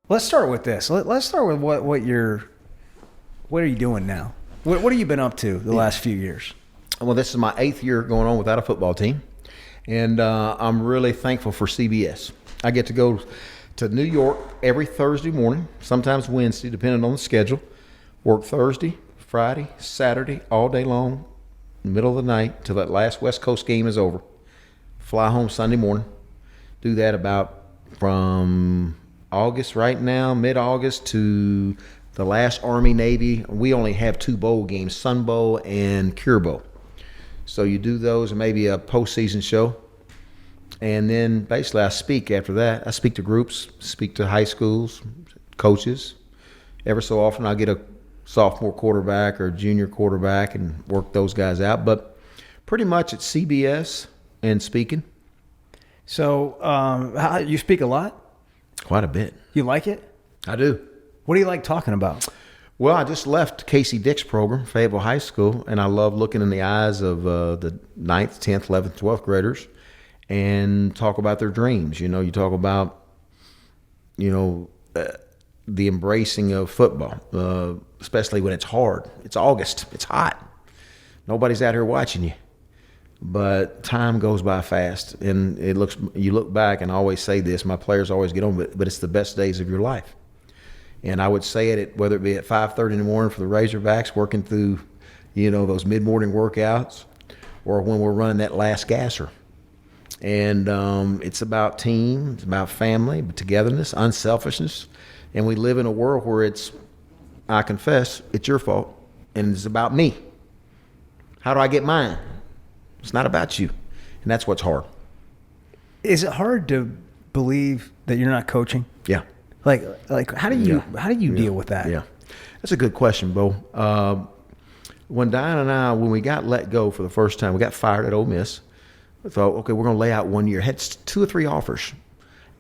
Let's start with this. Let's start with what are you doing now? What have you been up to the last few years? Well, this is my 8th year going on without a football team, and I'm really thankful for CBS. I get to go to New York every Thursday morning, sometimes Wednesday, depending on the schedule. Work Thursday, Friday, Saturday, all day long, middle of the night, till that last West Coast game is over. Fly home Sunday morning. Do that about from August right now, mid-August, to the last Army-Navy. We only have 2 bowl games, Sun Bowl and Cure Bowl. So you do those and maybe a postseason show. And then basically I speak after that. I speak to groups, speak to high schools, coaches. Ever so often I'll get a sophomore quarterback or junior quarterback and work those guys out. But pretty much it's CBS and speaking. So you speak a lot? Quite a bit. You like it? I do. What do you like talking about? Well, I just left Casey Dick's program, Fayetteville High School, and I love looking in the eyes of the 9th, 10th, 11th, 12th graders and talk about their dreams. You know, you talk about, the embracing of football, especially when it's hard. It's August. It's hot. Nobody's out here watching you. But time goes by fast, and you look back, and I always say this, my players always get on, but it's the best days of your life. And I would say it whether it be at 5:30 in the morning for the Razorbacks, working through, those mid-morning workouts, or when we're running that last gasser. And it's about team, it's about family, togetherness, unselfishness. And we live in a world where I confess, it's your fault, and it's about me. How do I get mine? It's not about you, and that's what's hard. Is it hard to believe that you're not coaching? Yeah. Like how do you deal with that? Yeah, that's a good question, Bo. When Diane and I, when we got let go for the first time, we got fired at Ole Miss. We thought, okay, we're going to lay out 1 year. Had 2 or 3 offers,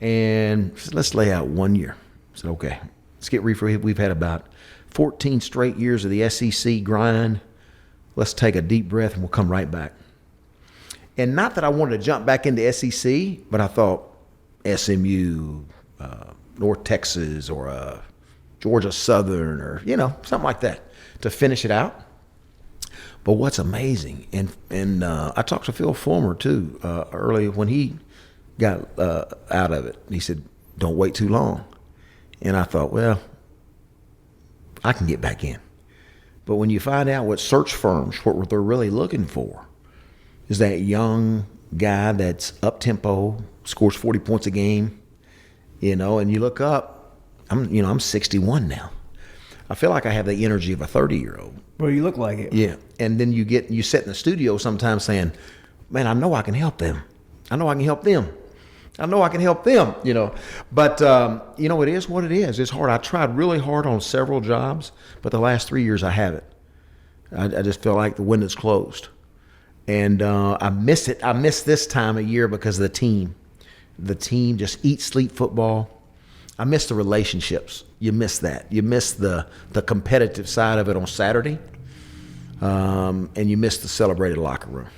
and said, let's lay out 1 year. I said, okay, let's get ready. We've had about 14 straight years of the SEC grind. Let's take a deep breath, and we'll come right back. And not that I wanted to jump back into SEC, but I thought SMU, North Texas, or Georgia Southern, or something like that to finish it out. But what's amazing, and I talked to Phil Fulmer too early when he got out of it. He said, "Don't wait too long." And I thought, well, I can get back in. But when you find out what search firms, what they're really looking for, is that young guy that's up tempo, scores 40 points a game, and you look up, I'm 61 now. I feel like I have the energy of a 30-year-old. Well, you look like it. Yeah. And then you sit in the studio sometimes saying, man, I know I can help them. I know I can help them. I know I can help them, But, it is what it is. It's hard. I tried really hard on several jobs, but the last 3 years I haven't. I just feel like the window's closed. And I miss it. I miss this time of year because of the team. The team, just eat, sleep football. I miss the relationships. You miss that. You miss the competitive side of it on Saturday. And you miss the celebrated locker room.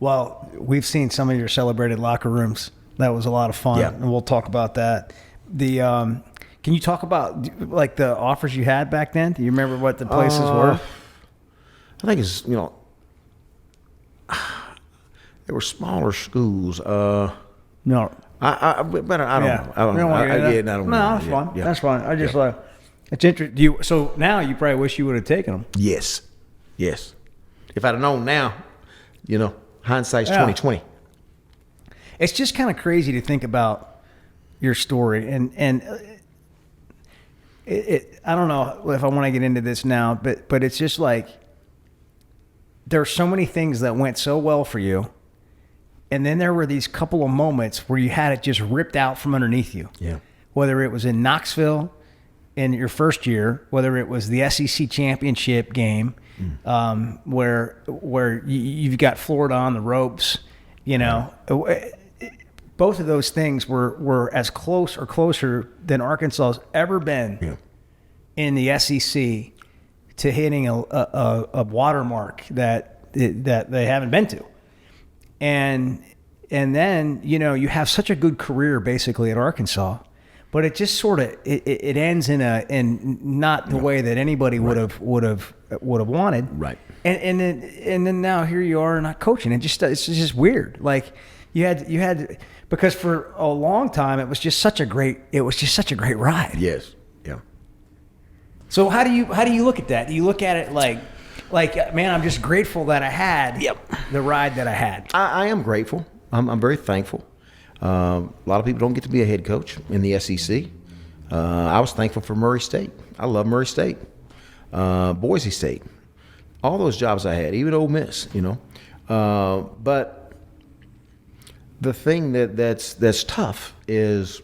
Well, we've seen some of your celebrated locker rooms. That was a lot of fun, yeah. And we'll talk about that. Can you talk about like the offers you had back then? Do you remember what the places were? I think it's there were smaller schools. No, I don't know. I don't know. No, that's fine. Yeah. That's fine. I just it's interesting. So now you probably wish you would have taken them. Yes. If I'd have known now, hindsight's 20/20. It's just kind of crazy to think about your story, and I don't know if I want to get into this now, but it's just like there are so many things that went so well for you, and then there were these couple of moments where you had it just ripped out from underneath you. Yeah. Whether it was in Knoxville in your first year, whether it was the SEC championship game, where you've got Florida on the ropes, both of those things were as close or closer than Arkansas has ever been in the SEC to hitting a watermark that they haven't been to. And then, you have such a good career basically at Arkansas, but it just sort of it ends in not the way that anybody would have wanted. Right. And then now here you are not coaching. It's just weird. Like you had because for a long time it was just such a great ride. Yes. Yeah. So how do you look at that? Do you look at it like man, I'm just grateful that I had the ride that I had. I am grateful. I'm very thankful. A lot of people don't get to be a head coach in the SEC. I was thankful for Murray State. I love Murray State, Boise State, all those jobs I had, even Ole Miss. But the thing that's tough is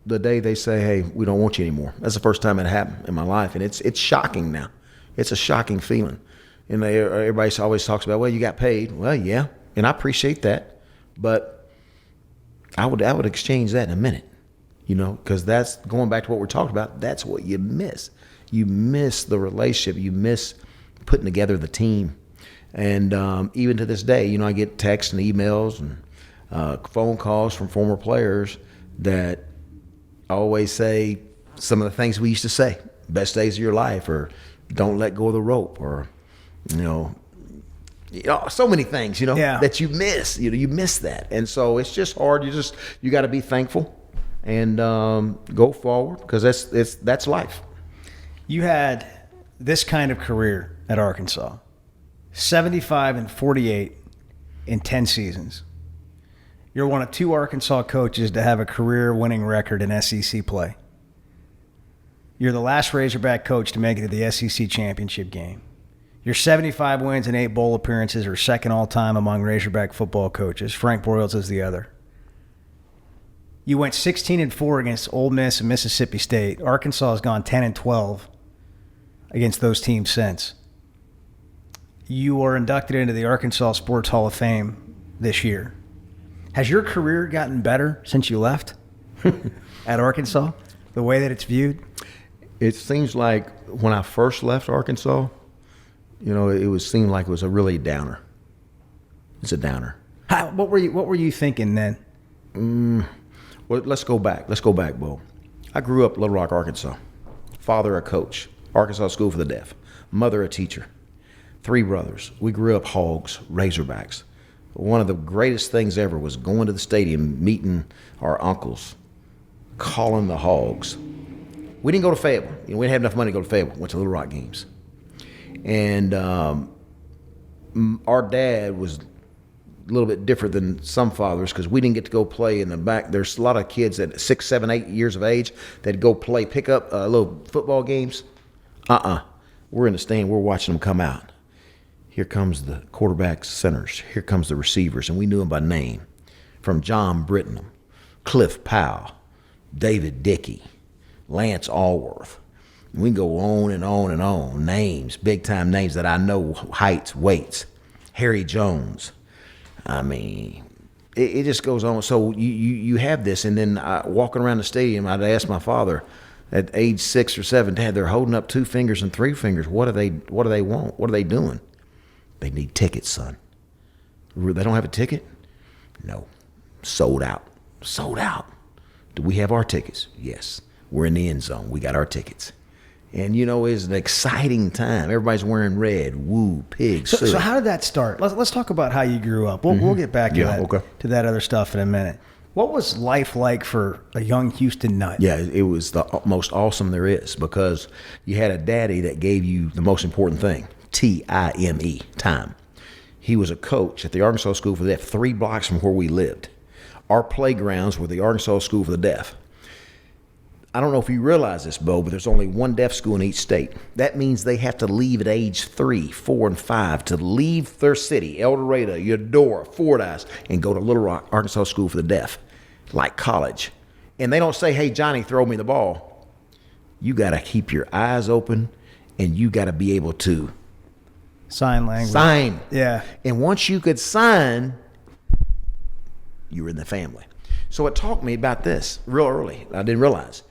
the day they say, "Hey, we don't want you anymore." That's the first time it happened in my life, and it's shocking now. It's a shocking feeling. And everybody always talks about, well, you got paid. Well, yeah, and I appreciate that, but I would exchange that in a minute, because that's going back to what we're talking about. That's what you miss. You miss the relationship. You miss putting together the team. And even to this day, I get texts and emails and phone calls from former players that always say some of the things we used to say: best days of your life, or don't let go of the rope, or so many things, that you miss. You miss that, and so it's just hard. You got to be thankful and go forward, because that's life. You had this kind of career at Arkansas, 75-48 in 10 seasons. You're one of 2 Arkansas coaches to have a career-winning record in SEC play. You're the last Razorback coach to make it to the SEC championship game. Your 75 wins and 8 bowl appearances are second all-time among Razorback football coaches. Frank Broyles is the other. You went 16-4 against Ole Miss and Mississippi State. Arkansas has gone 10-12 against those teams since. You are inducted into the Arkansas Sports Hall of Fame this year. Has your career gotten better since you left at Arkansas, the way that it's viewed? It seems like when I first left Arkansas, seemed like it was a really downer. It's a downer. What were you thinking then? Well, let's go back, Bo. I grew up in Little Rock, Arkansas. Father a coach, Arkansas School for the Deaf. Mother a teacher. 3 brothers. We grew up Hogs, Razorbacks. One of the greatest things ever was going to the stadium, meeting our uncles, calling the Hogs. We didn't go to Fayetteville. We didn't have enough money to go to Fayetteville. Went to Little Rock games. And our dad was a little bit different than some fathers, because we didn't get to go play in the back. There's a lot of kids at 6, 7, 8 years of age that go play, pick up little football games. We're in the stand. We're watching them come out. Here comes the quarterbacks, centers. Here comes the receivers, and we knew them by name. From John Britton, Cliff Powell, David Dickey, Lance Allworth. We can go on and on and on. Names, big-time names that I know, heights, weights. Harry Jones. I mean, it just goes on. So you have this, and then walking around the stadium, I'd ask my father at age 6 or 7, Dad, they're holding up 2 fingers and 3 fingers. What do they want? What are they doing? They need tickets, son. They don't have a ticket? No. Sold out. Sold out. Do we have our tickets? Yes. We're in the end zone. We got our tickets. And, it's an exciting time. Everybody's wearing red. Woo, pig, So how did that start? Let's talk about how you grew up. We'll get back to that other stuff in a minute. What was life like for a young Houston Nutt? Yeah, it was the most awesome there is, because you had a daddy that gave you the most important thing, T-I-M-E, time. He was a coach at the Arkansas School for the Deaf, 3 blocks from where we lived. Our playgrounds were the Arkansas School for the Deaf. I don't know if you realize this, Bo, but there's only 1 deaf school in each state. That means they have to leave at age 3, 4, and 5 to leave their city, El Dorado, Eudora, Fordyce, and go to Little Rock, Arkansas School for the Deaf, like college. And they don't say, hey, Johnny, throw me the ball. You got to keep your eyes open, and you got to be able to sign language. Sign. Yeah. And once you could sign, you were in the family. So it taught me about this real early. I didn't realize.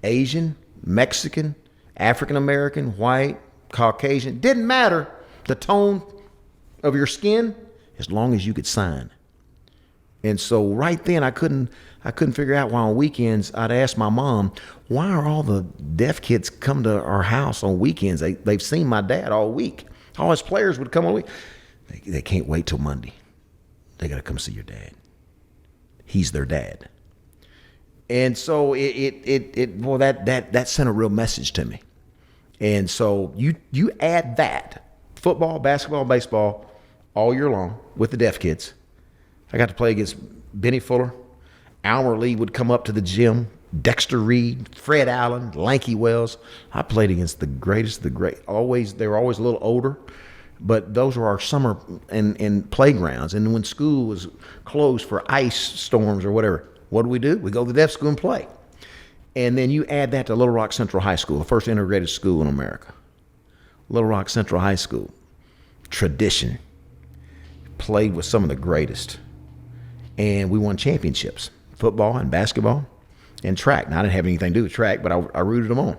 Asian, Mexican, African-American, white, Caucasian, didn't matter the tone of your skin as long as you could sign. And so right then I couldn't figure out why on weekends I'd ask my mom, why are all the deaf kids come to our house on weekends? They've seen my dad all week. All his players would come all week. They can't wait till Monday. They got to come see your dad. He's their dad. And so that sent a real message to me. And so you add that, football, basketball, baseball, all year long with the deaf kids. I got to play against Benny Fuller. Almer Lee would come up to the gym. Dexter Reed, Fred Allen, Lanky Wells. I played against the greatest, the great. They were always a little older, but those were our summer and playgrounds. And when school was closed for ice storms or whatever, what do? We go to the deaf school and play. And then you add that to Little Rock Central High School, the first integrated school in America. Little Rock Central High School, tradition. Played with some of the greatest. And we won championships, football and basketball and track. Now, I didn't have anything to do with track, but I rooted them on.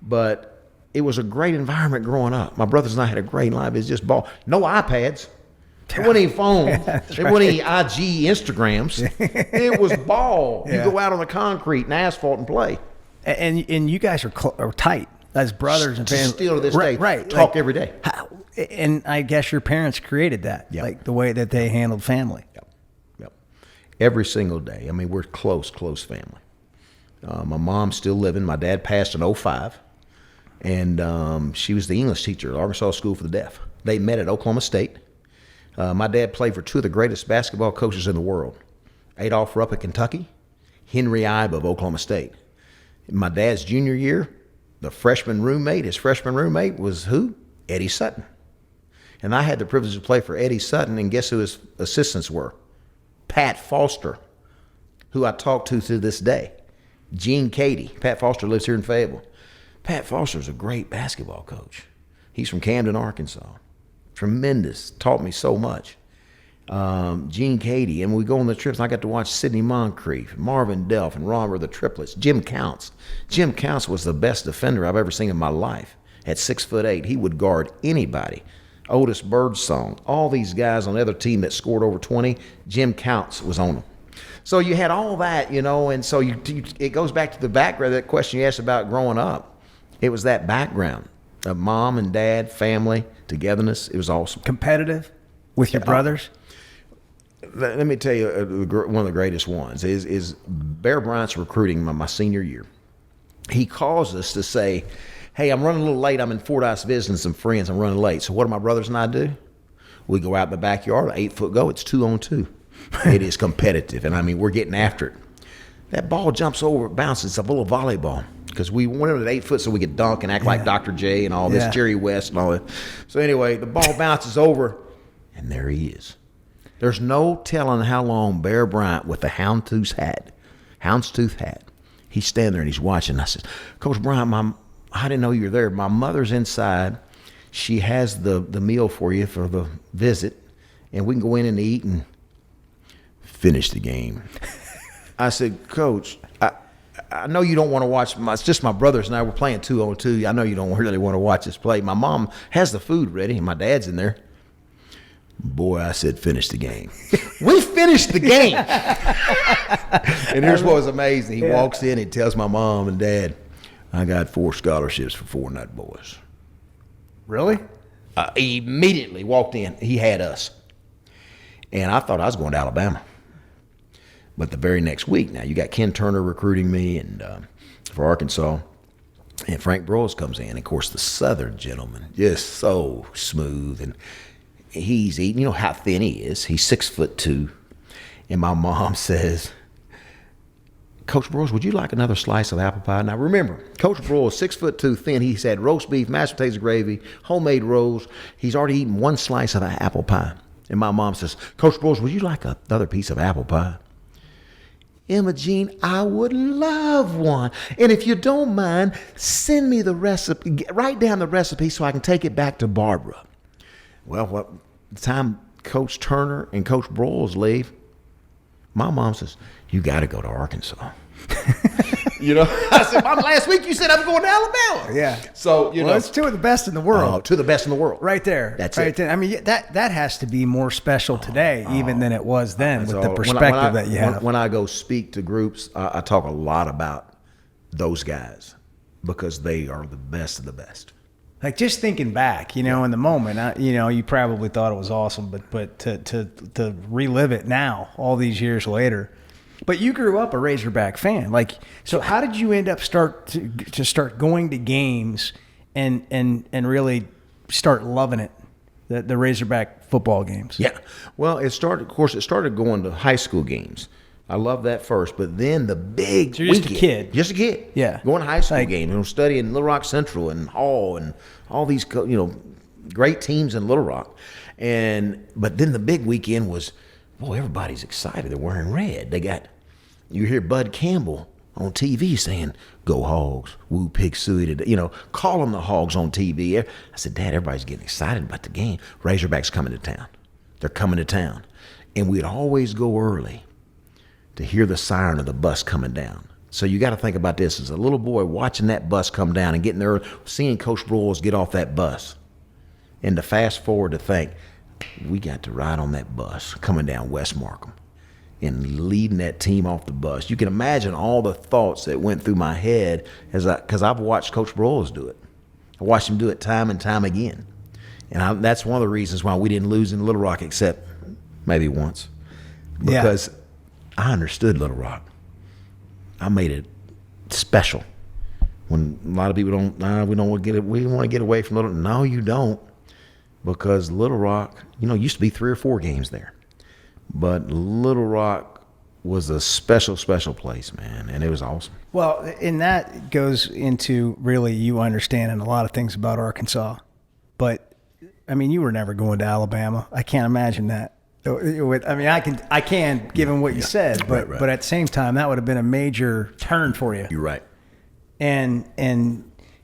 But it was a great environment growing up. My brothers and I had a great life. It's just ball. No iPads. There wasn't any phones. There wasn't any IG Instagrams. It was ball. You go out on the concrete and asphalt and play. And you guys are tight as brothers and family. Still to this day. Right. Talk every day. And I guess your parents created that, like the way that they handled family. Yep. Every single day. I mean, we're close family. My mom's still living. My dad passed in 2005. And she was the English teacher at Arkansas School for the Deaf. They met at Oklahoma State. My dad played for two of the greatest basketball coaches in the world. Adolph Rupp at Kentucky, Henry Ibe of Oklahoma State. In my dad's junior year, his freshman roommate was who? Eddie Sutton. And I had the privilege to play for Eddie Sutton, and guess who his assistants were? Pat Foster, who I talk to this day. Gene Cady. Pat Foster lives here in Fayetteville. Pat Foster's a great basketball coach. He's from Camden, Arkansas. Tremendous. Taught me so much. Gene Cady. And we go on the trips, and I got to watch Sidney Moncrief, Marvin Delph, and Ron were the triplets. Jim Counts. Jim Counts was the best defender I've ever seen in my life. At 6'8", he would guard anybody. Otis Birdsong, all these guys on the other team that scored over 20, Jim Counts was on them. So you had all that, and so it goes back to the background, that question you asked about growing up. It was that background of mom and dad, family, togetherness. It was awesome. Competitive with your brothers? Let me tell you, one of the greatest ones is Bear Bryant's recruiting my senior year. He calls us to say, hey, I'm running a little late. I'm in Fordyce visiting some friends. I'm running late. So what do my brothers and I do? We go out in the backyard, 8-foot goal. It's 2-on-2. It is competitive. And, I mean, we're getting after it. That ball jumps over, bounces. It's a little volleyball because we wanted it at 8 foot so we could dunk and act like Dr. J and all this, Jerry West and all that. So, anyway, the ball bounces over, and there he is. There's no telling how long Bear Bryant with the houndstooth hat, he's standing there and he's watching. I said, Coach Bryant, I didn't know you were there. My mother's inside. She has the meal for you for the visit, and we can go in and eat and finish the game. I said, Coach, I know you don't want to watch. It's just my brothers and I were playing 2-on-2. I know you don't really want to watch this play. My mom has the food ready, and my dad's in there. Boy, I said, finish the game. We finished the game. And here's what was amazing. He walks in and tells my mom and dad, I got 4 scholarships for 4 Nutt boys. Really? He immediately walked in. He had us. And I thought I was going to Alabama. But the very next week, now you got Ken Turner recruiting me and for Arkansas. And Frank Broyles comes in. Of course, the Southern gentleman, just so smooth. And he's eating, you know how thin he is. He's 6'2". And my mom says, Coach Broyles, would you like another slice of apple pie? Now remember, Coach Broyles, 6'2", thin. He's had roast beef, mashed potatoes, gravy, homemade rolls. He's already eaten 1 slice of apple pie. And my mom says, Coach Broyles, would you like another piece of apple pie? Emma Jean, I would love one. And if you don't mind, send me the recipe, write down the recipe so I can take it back to Barbara. Well, the time Coach Turner and Coach Broyles leave, my mom says, you got to go to Arkansas. You know, I said, Mom, last week you said I'm going to Alabama. Yeah. So, you know. It's two of the best in the world. Two of the best in the world. Right there. That's right it. there. I mean, that has to be more special today even than it was then with the perspective that you have. When I go speak to groups, I talk a lot about those guys because they are the best of the best. Like just thinking back, in the moment, you probably thought it was awesome, but to relive it now, all these years later. But you grew up a Razorback fan, so how did you end up start going to games and really start loving it, the Razorback football games? Yeah, well, it started going to high school games. I love that first, but then the big so you're just weekend, just a kid, yeah, going to high school games, studying Little Rock Central and Hall and all these great teams in Little Rock, but then the big weekend was, boy, everybody's excited. They're wearing red. You hear Bud Campbell on TV saying, "Go Hogs, woo pig suey," call them the Hogs on TV. I said, Dad, everybody's getting excited about the game. Razorbacks coming to town. They're coming to town, and we'd always go early to hear the siren of the bus coming down. So you got to think about this as a little boy watching that bus come down and getting there, seeing Coach Broyles get off that bus, and to fast forward to think, we got to ride on that bus coming down West Markham and leading that team off the bus. You can imagine all the thoughts that went through my head because I've watched Coach Broyles do it. I watched him do it time and time again. And that's one of the reasons why we didn't lose in Little Rock except maybe once. Because I understood Little Rock. I made it special. When a lot of people we don't want to get it. We want to get away from Little. No, you don't, because Little Rock, used to be 3 or 4 games there, but Little Rock was a special place, man, and it was awesome. Well, and that goes into really you understanding a lot of things about Arkansas, but I mean, you were never going to Alabama. I can't imagine that. I mean, I can, given what you said, but right. But at the same time, that would have been a major turn for you. You're right. And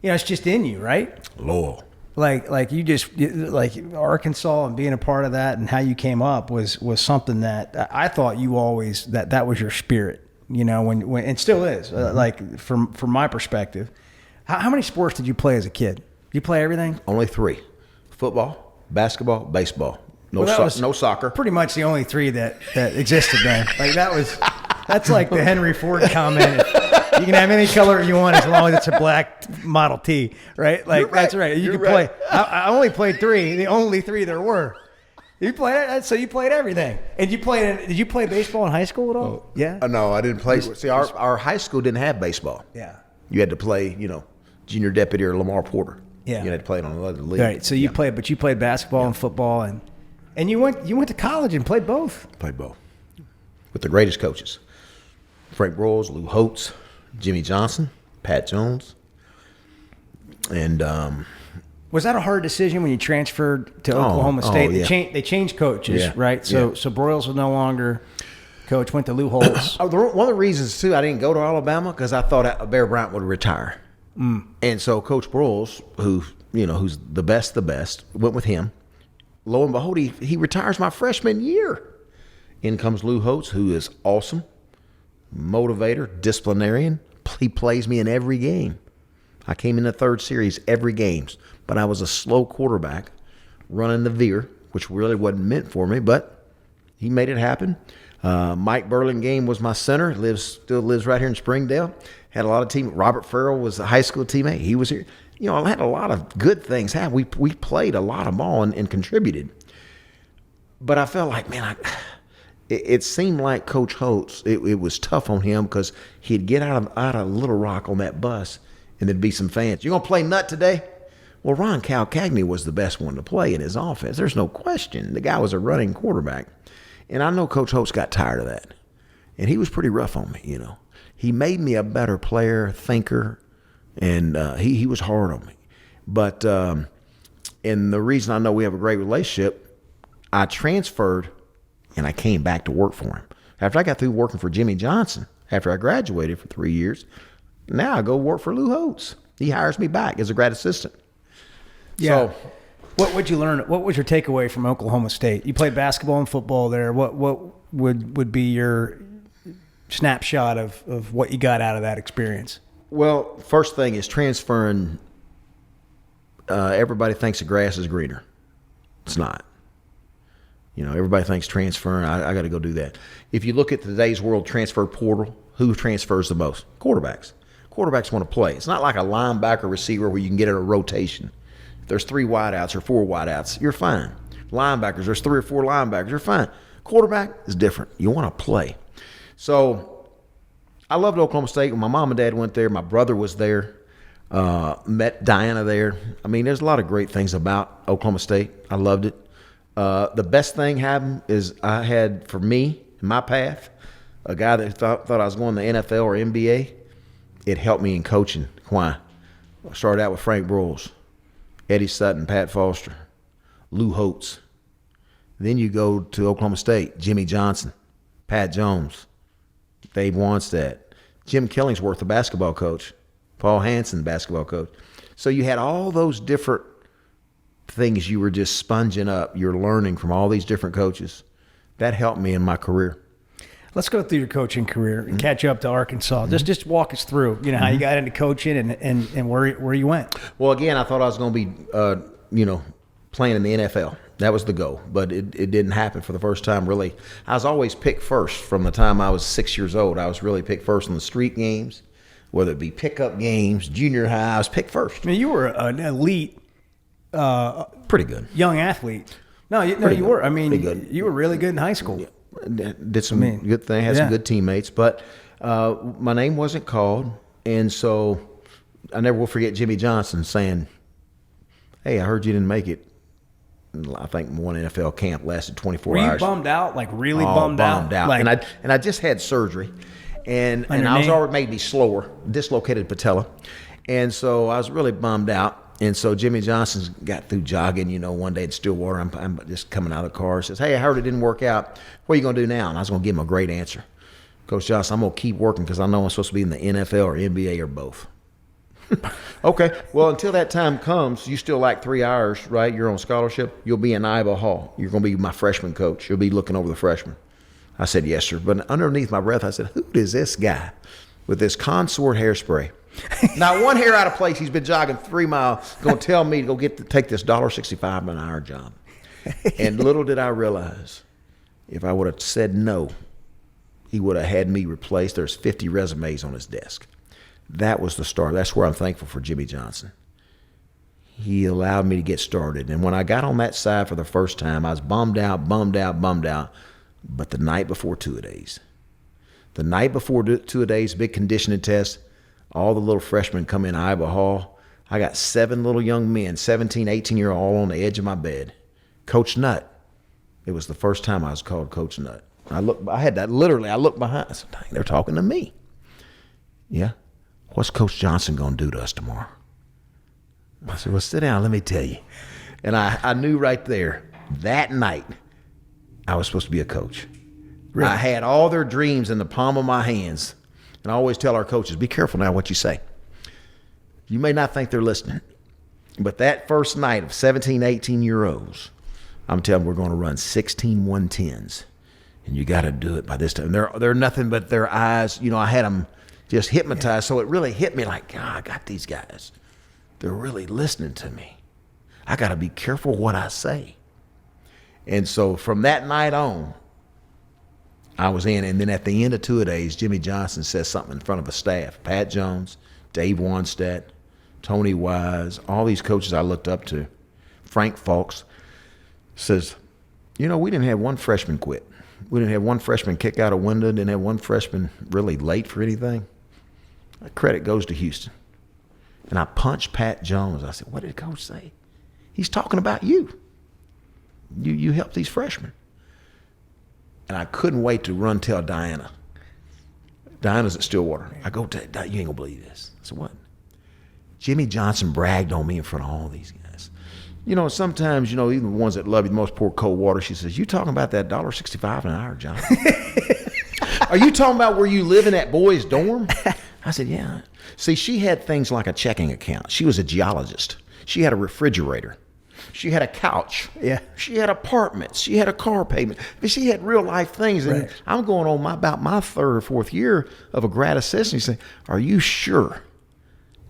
it's just in you, right? Loyal. Like you just like Arkansas and being a part of that and how you came up was something that I thought you always that was your spirit. When and still is. Like from my perspective, how many sports did you play as a kid? Did you play everything? Only 3: football, basketball, baseball. No soccer. Pretty much the only 3 that existed then. Like that's like the Henry Ford comment. You can have any color you want as long as it's a black Model T, right? Like right. That's right. You can play. I only played 3. The only 3 there were. You played, so you played everything. And did you play baseball in high school at all? Yeah. No, I didn't play. See, our high school didn't have baseball. Yeah. You had to play, junior deputy or Lamar Porter. Yeah. You had to play it on another league. Right. So you played basketball and football and you went to college and played both. Played both with the greatest coaches: Frank Broyles, Lou Holtz, Jimmy Johnson, Pat Jones, and was that a hard decision when you transferred to Oklahoma State? Yeah. They changed coaches, right? So Broyles was no longer coach. Went to Lou Holtz. One of the reasons too I didn't go to Alabama because I thought Bear Bryant would retire, and so Coach Broyles, who's the best, went with him. Lo and behold, he retires my freshman year. In comes Lou Holtz, who is awesome, motivator, disciplinarian. He plays me in every game. I came in the 3rd series every game, but I was a slow quarterback running the veer, which really wasn't meant for me, but he made it happen. Mike Burlingame was my center, still lives right here in Springdale. Had a lot of team. Robert Farrell was a high school teammate. He was here. I had a lot of good things happen. We played a lot of ball and contributed. But I felt like, man, it seemed like Coach Holtz, it was tough on him because he'd get out of Little Rock on that bus and there'd be some fans. You going to play Nutt today? Well, Ron Calcagney was the best one to play in his offense. There's no question. The guy was a running quarterback. And I know Coach Holtz got tired of that. And he was pretty rough on me, He made me a better player, thinker, and he was hard on me. But and the reason I know we have a great relationship, I transferred and I came back to work for him. After I got through working for Jimmy Johnson, after I graduated for 3 years, now I go work for Lou Holtz. He hires me back as a grad assistant. Yeah. So, what would you learn? What was your takeaway from Oklahoma State? You played basketball and football there. What would be your snapshot of what you got out of that experience? Well, first thing is transferring. Everybody thinks the grass is greener. It's not. Everybody thinks transferring. I got to go do that. If you look at today's world transfer portal, who transfers the most? Quarterbacks. Quarterbacks want to play. It's not like a linebacker receiver where you can get in a rotation. If there's 3 wideouts or 4 wideouts, you're fine. Linebackers, there's 3 or 4 linebackers, you're fine. Quarterback is different. You want to play. So I loved Oklahoma State. When my mom and dad went there, my brother was there. Met Diana there. I mean, there's a lot of great things about Oklahoma State. I loved it. The best thing happened is I had, for me, in my path, a guy that thought I was going to the NFL or NBA. It helped me in coaching. Why? I started out with Frank Broyles, Eddie Sutton, Pat Foster, Lou Holtz. Then you go to Oklahoma State, Jimmy Johnson, Pat Jones, Dave Wanstead, Jim Killingsworth, the basketball coach, Paul Hansen, the basketball coach. So you had all those different things you were just sponging up. You're learning from all these different coaches. That helped me in my career. Let's go through your coaching career and catch up to Arkansas. Just walk us through, how you got into coaching and where you went. Well, again, I thought I was going to be, playing in the NFL. That was the goal, but it didn't happen for the first time, really. I was always picked first from the time I was 6 years old. I was really picked first in the street games, whether it be pickup games, junior high. I was picked first. I mean, you were an elite, pretty good young athlete. You were. I mean, you were really good in high school. Yeah. Did some good things, had some good teammates, but my name wasn't called, and so I never will forget Jimmy Johnson saying, "Hey, I heard you didn't make it." I think one NFL camp lasted 24 hours. Were you bummed out? Like really bummed out? Like, and I just had surgery, and I was already made me slower, dislocated patella, and so I was really bummed out. And so Jimmy Johnson got through jogging, one day in Stillwater. I'm just coming out of the car. Says, "Hey, I heard it didn't work out. What are you going to do now?" And I was going to give him a great answer. Coach Johnson, I'm going to keep working because I know I'm supposed to be in the NFL or NBA or both. Okay. Well, until that time comes, you still like 3 hours, right? You're on scholarship. You'll be in Iowa Hall. You're going to be my freshman coach. You'll be looking over the freshmen. I said, "Yes, sir." But underneath my breath, I said, "Who is this guy with this consort hairspray? Not one hair out of place. He's been jogging 3 miles. Going to tell me to go take this $1.65 an hour job." And little did I realize, if I would have said no, he would have had me replaced. There's 50 resumes on his desk. That was the start. That's where I'm thankful for Jimmy Johnson. He allowed me to get started. And when I got on that side for the first time, I was bummed out. But the night before two-a-days, big conditioning test, all the little freshmen come in Iowa Hall. I got 7 little young men, 17, 18-year-old, all on the edge of my bed. Coach Nutt. It was the first time I was called Coach Nutt. I looked behind. I said, "Dang, they're talking to me." "Yeah. What's Coach Johnson going to do to us tomorrow?" I said, "Well, sit down. Let me tell you." And I knew right there, that night, I was supposed to be a coach. Really? I had all their dreams in the palm of my hands. And I always tell our coaches, be careful now what you say. You may not think they're listening. But that first night of 17, 18-year-olds, I'm telling them we're going to run 16 110s. And you got to do it by this time. They're nothing but their eyes. I had them just hypnotized. Yeah. So it really hit me like, God, I got these guys. They're really listening to me. I got to be careful what I say. And so from that night on, I was in. And then at the end of two-a-days, Jimmy Johnson says something in front of the staff. Pat Jones, Dave Wanstead, Tony Wise, all these coaches I looked up to. Frank Fulks says, we didn't have one freshman quit. We didn't have one freshman kick out a window. Didn't have one freshman really late for anything. That credit goes to Houston. And I punched Pat Jones. I said, "What did Coach say?" "He's talking about you. You helped these freshmen." And I couldn't wait to run tell Diana. Diana's at Stillwater. I go, "You ain't going to believe this." I said, "What?" "Jimmy Johnson bragged on me in front of all these guys." Sometimes, even the ones that love you the most pour cold water. She says, "You talking about that $1.65 an hour, John?" "Are you talking about where you live in that boys' dorm?" I said, "Yeah." See, she had things like a checking account. She was a geologist. She had a refrigerator. She had a couch. Yeah. She had apartments. She had a car payment. But she had real life things. And Right. I'm going on about my third or fourth year of a grad assistant. You say, are you sure?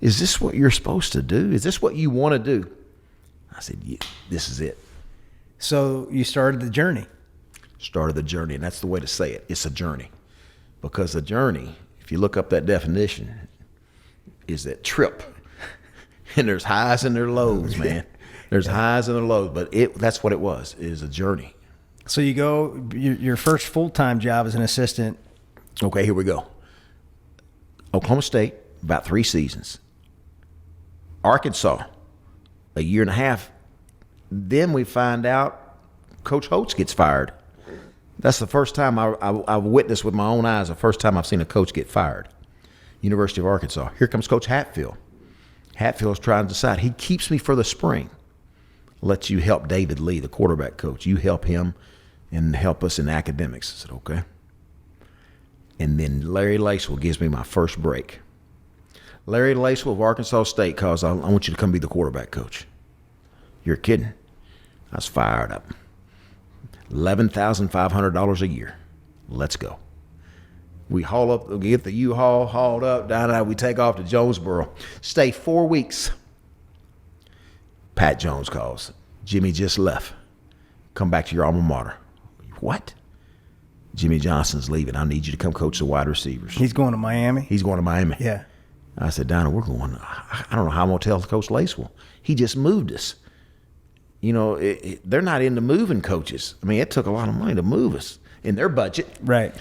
Is this what you're supposed to do? Is this what you want to do? I said, yeah, this is it. So you started the journey. Started the journey, and that's the way to say it. It's a journey. Because the journey, if you look up that definition, is that trip. And there's highs and there's lows, man. There's highs and there's lows, but that's what it was, is a journey. So you go, your first full-time job as an assistant. Okay, here we go. Oklahoma State, about 3 seasons. Arkansas, a year and a half. Then we find out Coach Holtz gets fired. That's the first time I've witnessed with my own eyes, the first time I've seen a coach get fired. University of Arkansas. Here comes Coach Hatfield. Hatfield's trying to decide. He keeps me for the spring. Lets you help David Lee, the quarterback coach. You help him and help us in academics. I said, okay. And then Larry Lacewell gives me my first break. Larry Lacewell of Arkansas State calls, I want you to come be the quarterback coach. You're kidding. I was fired up. $11,500 a year. Let's go. We haul up, we get the U-Haul hauled up, down there, we take off to Jonesboro. Stay 4 weeks. Pat Jones calls. Jimmy just left. Come back to your alma mater. What? Jimmy Johnson's leaving. I need you to come coach the wide receivers. He's going to Miami? He's going to Miami. Yeah. I said, Donna, we're going. I don't know how I'm going to tell Coach Lacewell. He just moved us. You know, they're not into moving coaches. I mean, it took a lot of money to move us in their budget. Right.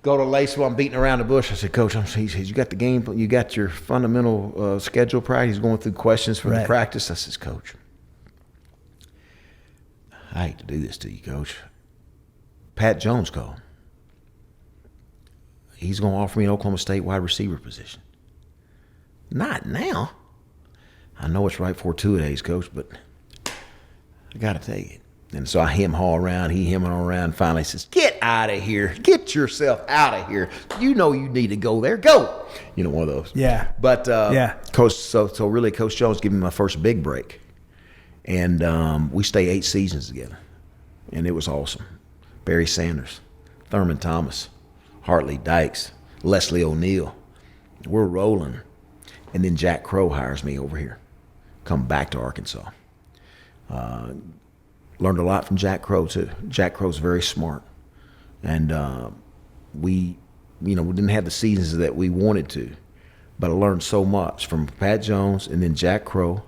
Go to Lacewell. I'm beating around the bush. I said, Coach, he says, you got the game, you got your fundamental schedule practice. He's going through questions for the practice. I says, Coach, I hate to do this to you, Coach. Pat Jones called. He's going to offer me an Oklahoma State wide receiver position. Not now. I know it's right for 2 days, Coach, but I got to take it. And so I haul around, he hemming around, finally says, get out of here. Get yourself out of here. You know you need to go there. Go. You know, one of those. Yeah. But, yeah. Coach, so really Coach Jones gave me my first big break. And we stayed 8 seasons together. And it was awesome. Barry Sanders, Thurman Thomas, Hartley Dykes, Leslie O'Neal. We're rolling. And then Jack Crow hires me over here. Come back to Arkansas. Learned a lot from Jack Crow, too. Jack Crow's very smart. And we didn't have the seasons that we wanted to. But I learned so much from Pat Jones and then Jack Crow.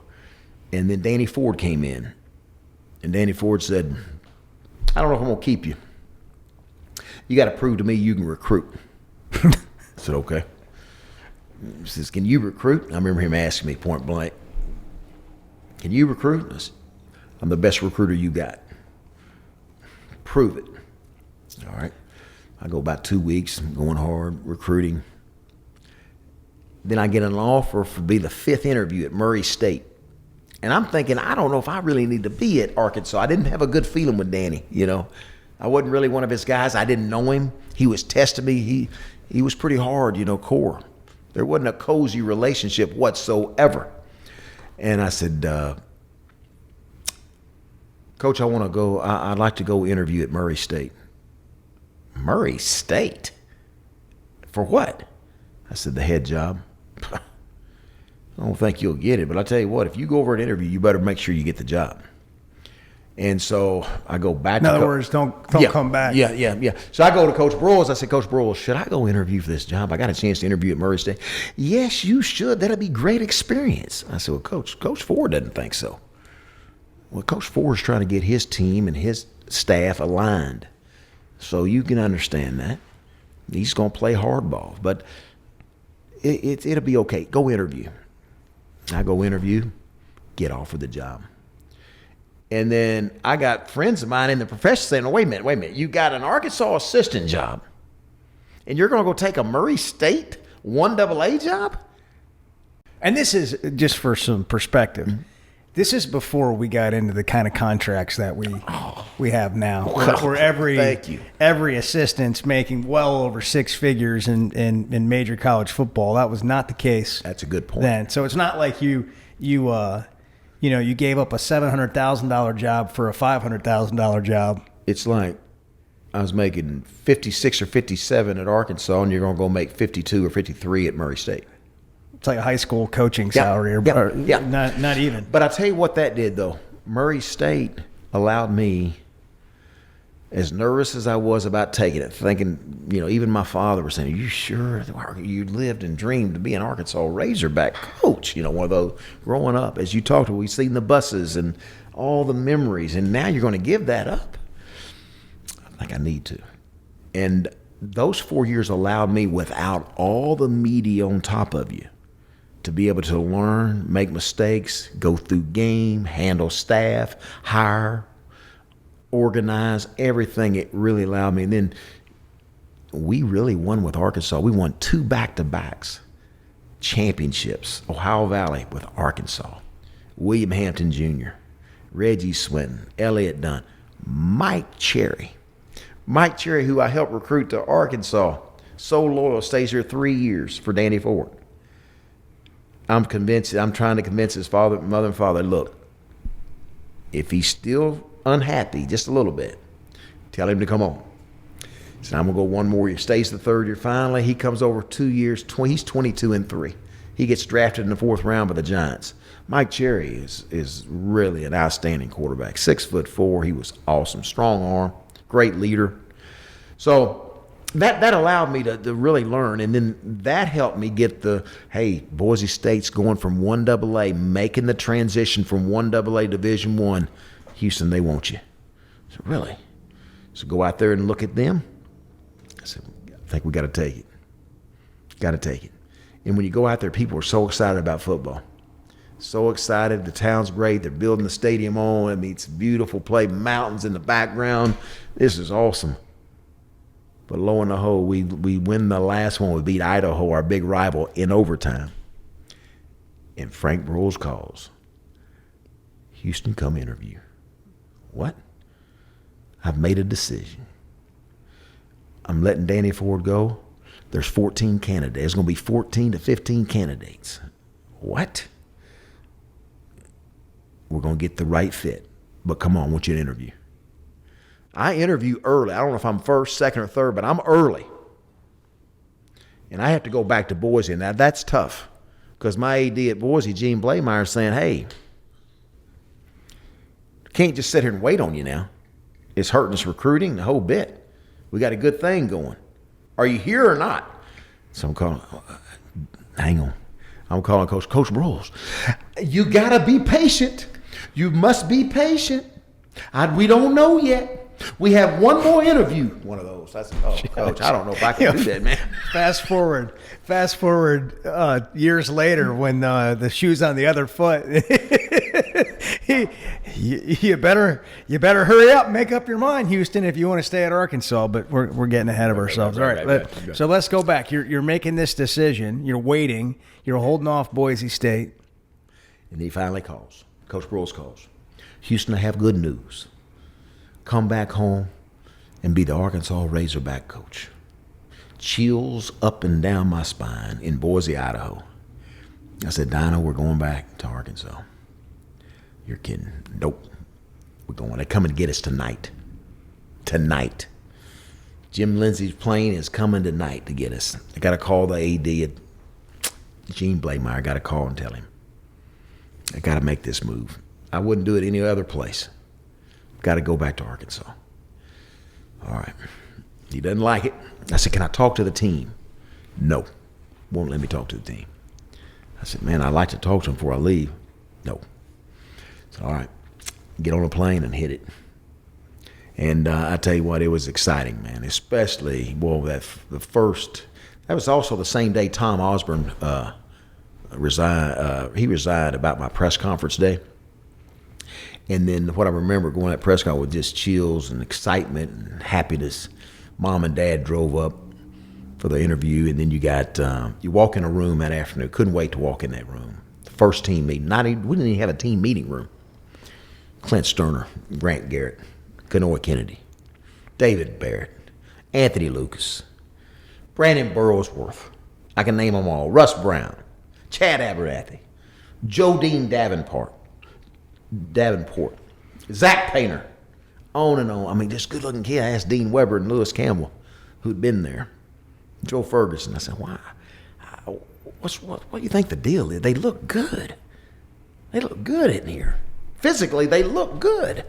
And then Danny Ford came in. And Danny Ford said, I don't know if I'm going to keep you. You got to prove to me you can recruit. I said, okay. He says, can you recruit? I remember him asking me point blank, can you recruit? I said, I'm the best recruiter you got. Prove it. All right. I go about 2 weeks, I'm going hard, recruiting. Then I get an offer to be the 5th interview at Murray State. And I'm thinking, I don't know if I really need to be at Arkansas. I didn't have a good feeling with Danny, you know. I wasn't really one of his guys. I didn't know him. He was testing me. He was pretty hard, you know, core. There wasn't a cozy relationship whatsoever. And I said, Coach, I want to go. I'd like to go interview at Murray State. Murray State? For what? I said, the head job. I don't think you'll get it, but I'll tell you what, if you go over an interview, you better make sure you get the job. And so I go back to In other words, don't come back. Yeah. So I go to Coach Broyles. I said, Coach Broyles, should I go interview for this job? I got a chance to interview at Murray State. Yes, you should. That'll be great experience. I said, well, Coach Ford doesn't think so. Well, Coach Ford is trying to get his team and his staff aligned. So you can understand that. He's going to play hardball. But it'll be okay. Go interview. I go interview, get offered the job. And then I got friends of mine in the profession saying, wait a minute. You got an Arkansas assistant job, and you're going to go take a Murray State 1AA job? And this is, just for some perspective, this is before we got into the kind of contracts that we have now, where every assistant's making well over 6 figures in major college football. That was not the case. That's a good point. Then, so it's not like you you gave up a $700,000 job for a $500,000 job. It's like I was making 56 or 57 at Arkansas, and you're going to go make 52 or 53 at Murray State. It's like a high school coaching salary. Not even. But I tell you what that did, though. Murray State allowed me, as nervous as I was about taking it, thinking, even my father was saying, "Are you sure you lived and dreamed to be an Arkansas Razorback coach?" One of those growing up. As you talked to, we've seen the buses and all the memories, and now you're going to give that up. I think I need to. And those 4 years allowed me, without all the media on top of you, to be able to learn, make mistakes, go through game, handle staff, hire, organize, everything. It really allowed me. And then we really won with Arkansas. We won 2 back-to-backs, championships, Ohio Valley with Arkansas, William Hampton Jr., Reggie Swinton, Elliott Dunn, Mike Cherry. Mike Cherry, who I helped recruit to Arkansas, so loyal, stays here 3 years for Danny Ford. I'm trying to convince his mother and father, look, if he's still unhappy just a little bit, tell him to come on. He said, I'm going to go 1 more year. Stays the 3rd year. Finally, he comes over 2 years. He's 22-3. He gets drafted in the 4th round by the Giants. Mike Cherry is really an outstanding quarterback. 6'4". He was awesome. Strong arm. Great leader. So that allowed me to really learn, and then that helped me get Boise State's going from 1AA, making the transition from 1AA Division I. Houston, they want you. I said, really? So go out there and look at them. I said, I think we got to take it. Got to take it. And when you go out there, people are so excited about football. So excited. The town's great. They're building the stadium on. I mean, it's a beautiful play. Mountains in the background. This is awesome. But lo and behold, we win the last one. We beat Idaho, our big rival, in overtime. And Frank Broyles calls. Houston, come interview. What? I've made a decision. I'm letting Danny Ford go. There's 14 candidates. There's going to be 14 to 15 candidates. What? We're going to get the right fit. But come on, I want you to interview. I interview early. I don't know if I'm first, second, or third, but I'm early. And I have to go back to Boise. Now, that's tough because my AD at Boise, Gene Blameyer, is saying, hey, can't just sit here and wait on you now. It's hurting us recruiting the whole bit. We got a good thing going. Are you here or not? So I'm calling, hang on. I'm calling Coach Broyles. You got to be patient. You must be patient. We don't know yet. We have 1 more interview. One of those. That's Coach, I don't know if I can do that, man. Fast forward years later when the shoe's on the other foot. you better hurry up, make up your mind, Houston, if you want to stay at Arkansas. But we're getting ahead of ourselves. All right. So let's go back. You're making this decision. You're waiting. You're holding off Boise State. And he finally calls. Coach Broyles calls. Houston, I have good news. Come back home and be the Arkansas Razorback coach. Chills up and down my spine in Boise, Idaho. I said, Dino, we're going back to Arkansas. You're kidding. Nope. We're going. They're coming to get us tonight. Tonight. Jim Lindsey's plane is coming tonight to get us. I got to call the AD at Gene Blameyer. I got to call and tell him. I got to make this move. I wouldn't do it any other place. Got to go back to Arkansas. All right. He doesn't like it. I said, can I talk to the team? No. Won't let me talk to the team. I said, man, I'd like to talk to them before I leave. No. So, all right. Get on a plane and hit it. And I tell you what, it was exciting, man. Especially, that was also the same day Tom Osborne resigned. He resigned about my press conference day. And then what I remember going at press conference with just chills and excitement and happiness. Mom and Dad drove up for the interview, and then you walk in a room that afternoon. Couldn't wait to walk in that room. The first team meeting. We didn't even have a team meeting room. Clint Sterner, Grant Garrett, Kanoa Kennedy, David Barrett, Anthony Lucas, Brandon Burrowsworth. I can name them all. Russ Brown, Chad Abernathy, Joe Dean Davenport, Davenport, Zach Painter, on and on. I mean, this good-looking kid. I asked Dean Weber and Lewis Campbell, who'd been there, Joe Ferguson. I said, why? What do you think the deal is? They look good. They look good in here. Physically, they look good.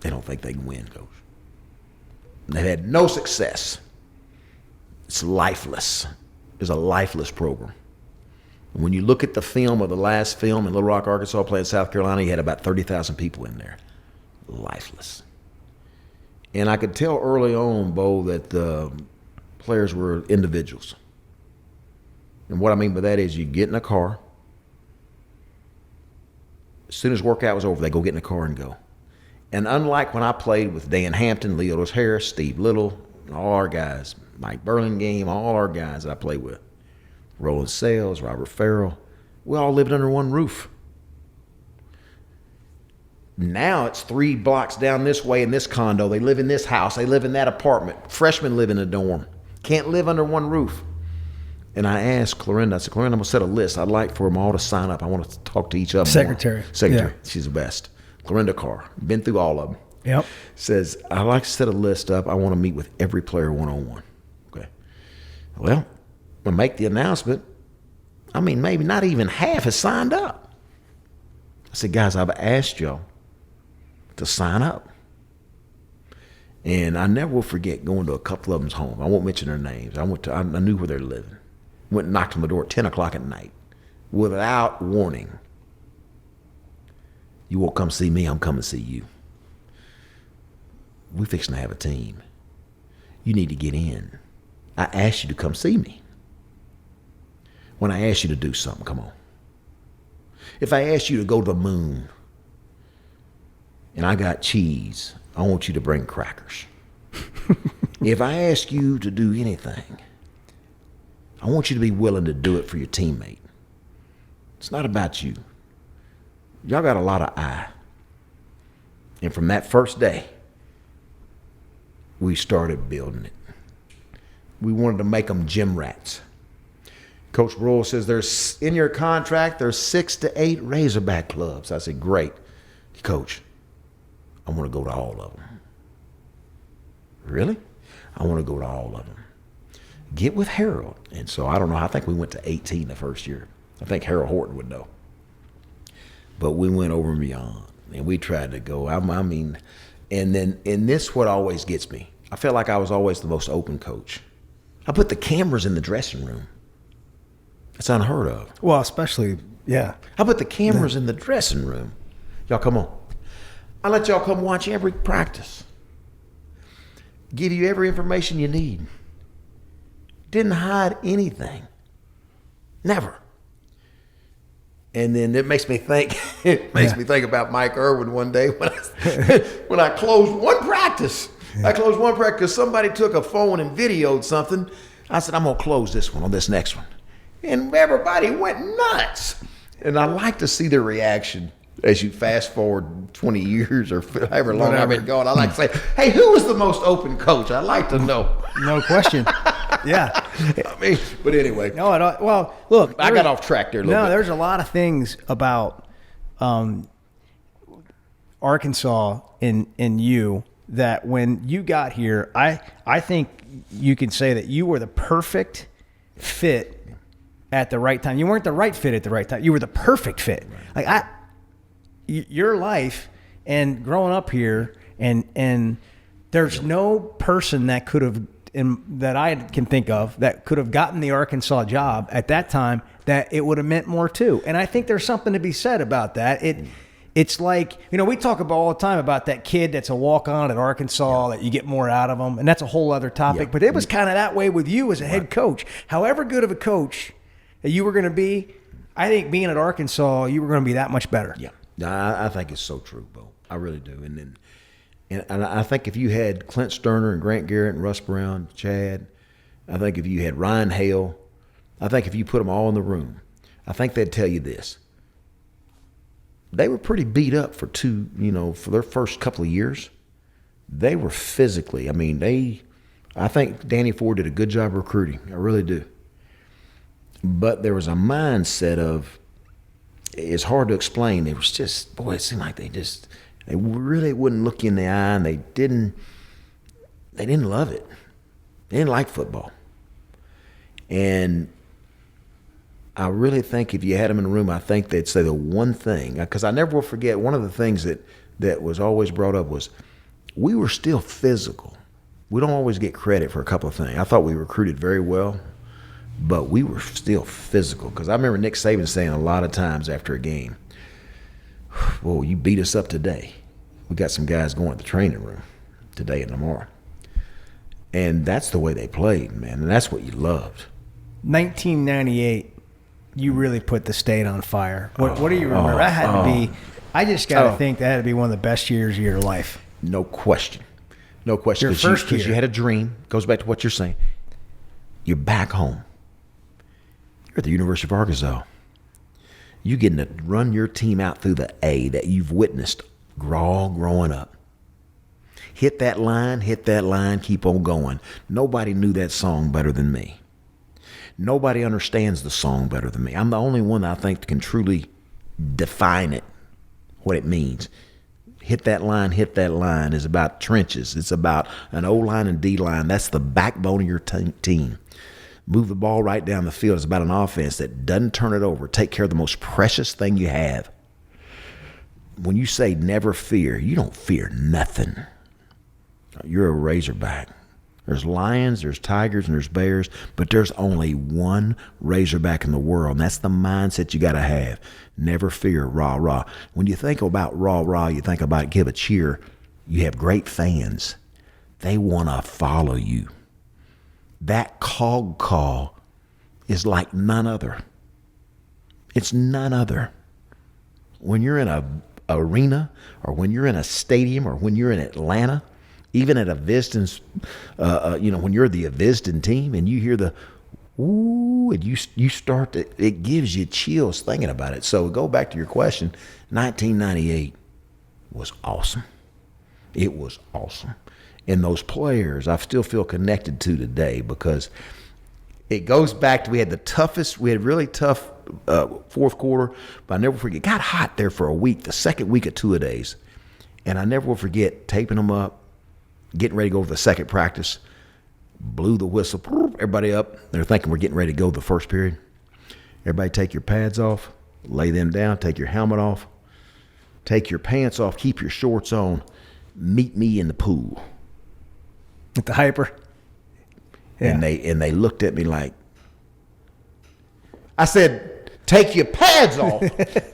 They don't think they can win, Coach. They've had no success. It's lifeless. It's a lifeless program. And when you look at the film of the last film in Little Rock, Arkansas, playing South Carolina, you had about 30,000 people in there. Lifeless. And I could tell early on, Bo, that the players were individuals. And what I mean by that is you get in a car. As soon as workout was over, they go get in the car and go. And unlike when I played with Dan Hampton, Leotis Harris, Steve Little, all our guys, Mike Burlingame, all our guys that I played with, Roland Sales, Robert Farrell, we all lived under one roof. Now it's 3 blocks down this way in this condo. They live in this house. They live in that apartment. Freshmen live in a dorm. Can't live under one roof. And I asked Clorinda, I said, Clorinda, I'm going to set a list. I'd like for them all to sign up. I want to talk to each of them. Secretary. Secretary. Yeah. She's the best. Clorinda Carr. Been through all of them. Yep. Says, I'd like to set a list up. I want to meet with every player one-on-one. Okay. Well, we'll make the announcement. I mean, maybe not even half has signed up. I said, guys, I've asked y'all to sign up. And I never will forget going to a couple of them's home. I won't mention their names. I knew where they're living. Went and knocked on the door at 10 o'clock at night without warning. You won't come see me, I'm coming to see you. We fixing to have a team. You need to get in. I asked you to come see me. When I ask you to do something, come on. If I ask you to go to the moon and I got cheese, I want you to bring crackers. If I ask you to do anything, I want you to be willing to do it for your teammate. It's not about you. Y'all got a lot of eye. And from that first day, we started building it. We wanted to make them gym rats. Coach Broyles says, there's in your contract, there's 6 to 8 Razorback clubs. I said, great. Coach, I want to go to all of them. Really? I want to go to all of them. Get with Harold. And so I don't know. I think we went to 18 the first year. I think Harold Horton would know. But we went over and beyond. And we tried to go. I mean, and this what always gets me. I felt like I was always the most open coach. I put the cameras in the dressing room. It's unheard of. Well, especially, yeah. I put the cameras in the dressing room. Y'all come on. I let y'all come watch every practice. Give you every information you need. Didn't hide anything. Never. And then it makes me think. It makes me think about Mike Irwin one day when I closed one practice. I closed one practice because somebody took a phone and videoed something. I said, I'm going to close this one on this next one. And everybody went nuts. And I like to see their reaction as you fast forward 20 years or however long I've been gone. I like to say, hey, who was the most open coach? I'd like to know. No question. Yeah. I mean, but anyway. No, well, look. I got off track there a little bit. No, there's a lot of things about Arkansas in you that when you got here, I think you can say that you were the perfect fit at the right time. You weren't the right fit at the right time. You were the perfect fit. Like your life and growing up here, and there's no person that could have, that I can think of, that could have gotten the Arkansas job at that time that it would have meant more to. And I think there's something to be said about that. It's like, we talk about all the time about that kid that's a walk-on at Arkansas, that you get more out of them, and that's a whole other topic. Yeah. But it was kind of that way with you as a head coach. However good of a coach that you were going to be, I think being at Arkansas, you were going to be that much better. Yeah, I think it's so true, Bo. I really do. And I think if you had Clint Sterner and Grant Garrett and Russ Brown, Chad, I think if you had Ryan Hale, I think if you put them all in the room, I think they'd tell you this. They were pretty beat up for their first couple of years. They were physically, I think Danny Ford did a good job recruiting. I really do. But there was a mindset of, it's hard to explain. It was just, boy, it seemed like they really wouldn't look you in the eye, and they didn't love it. They didn't like football. And I really think if you had them in the room, I think they'd say the one thing, because I never will forget, one of the things that was always brought up was we were still physical. We don't always get credit for a couple of things. I thought we recruited very well, but we were still physical. Because I remember Nick Saban saying a lot of times after a game, "Whoa, you beat us up today. We got some guys going to the training room today and tomorrow." And that's the way they played, man. And that's what you loved. 1998, you really put the state on fire. What do you remember? That had to be, I just got to think that had to be one of the best years of your life. No question. No question. Your first year. Because you had a dream. Goes back to what you're saying. You're back home. You're at the University of Arkansas. You're getting to run your team out through the A that you've witnessed growing up. Hit that line, keep on going. Nobody knew that song better than me. Nobody understands the song better than me. I'm the only one that I think can truly define it, what it means. Hit that line is about trenches. It's about an O-line and D-line. That's the backbone of your team. Move the ball right down the field. It's about an offense that doesn't turn it over. Take care of the most precious thing you have. When you say never fear, you don't fear nothing. You're a Razorback. There's lions, there's tigers, and there's bears, but there's only one Razorback in the world, and that's the mindset you got to have. Never fear, rah, rah. When you think about rah, rah, you think about give a cheer. You have great fans. They want to follow you. That cog call is like none other. It's none other. When you're in a arena, or when you're in a stadium, or when you're in Atlanta, even at a Vistons, when you're the Viston team and you hear the ooh, and you start to, it gives you chills thinking about it. So go back to your question. 1998 was awesome. It was awesome. And those players I still feel connected to today, because it goes back to we had really tough fourth quarter, but I never forget, it got hot there for a week, the second week of two-a-days. And I never will forget taping them up, getting ready to go to the second practice, blew the whistle, everybody up. They're thinking we're getting ready to go the first period. Everybody take your pads off, lay them down, take your helmet off, take your pants off, keep your shorts on, meet me in the pool. At the hyper. Yeah. And they looked at me like, I said, take your pads off,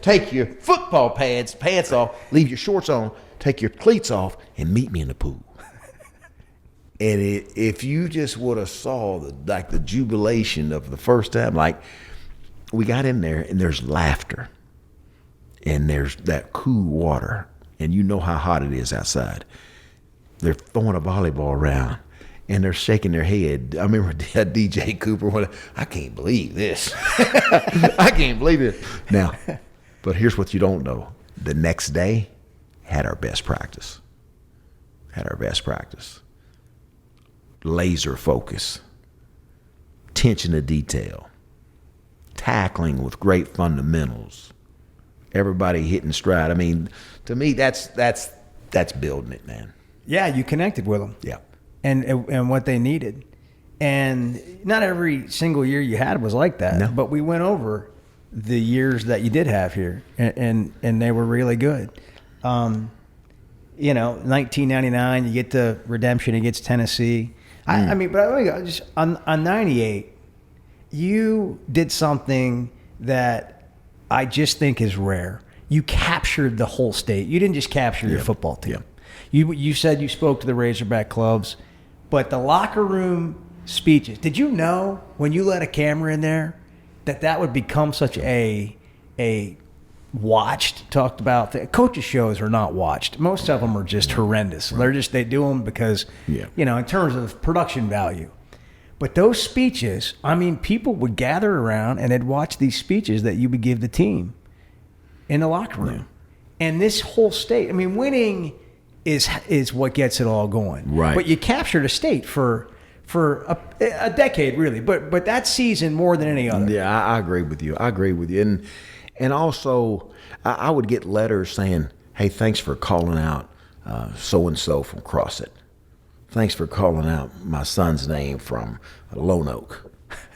take your football pants off, leave your shorts on, take your cleats off, and meet me in the pool. And if you just would have saw the jubilation of the first time, like we got in there and there's laughter and there's that cool water and you know how hot it is outside. They're throwing a volleyball around and they're shaking their head. I remember DJ Cooper, I can't believe this. I can't believe it. Now, but here's what you don't know. The next day, had our best practice. Laser focus, attention to detail, tackling with great fundamentals, everybody hitting stride. I mean, to me, that's building it, man. Yeah, you connected with them. Yeah, and what they needed, and not every single year you had was like that. No. But we went over the years that you did have here, and they were really good. 1999, you get the redemption against Tennessee. I mean, but just on 98, you did something that I just think is rare. You captured the whole state. You didn't just capture your football team. You said you spoke to the Razorback clubs, but the locker room speeches. Did you know when you let a camera in there that would become such a watched, talked about? Coaches' shows are not watched. Most of them are just horrendous. Right. They do them because, in terms of production value. But those speeches, I mean, people would gather around and they'd watch these speeches that you would give the team in the locker room. Yeah. And this whole state, I mean, winning is what gets it all going. Right. But you captured a state for a decade, really. But that season more than any other. Yeah, I agree with you. And also, I would get letters saying, hey, thanks for calling out so-and-so from Crosset. Thanks for calling out my son's name from Lone Oak.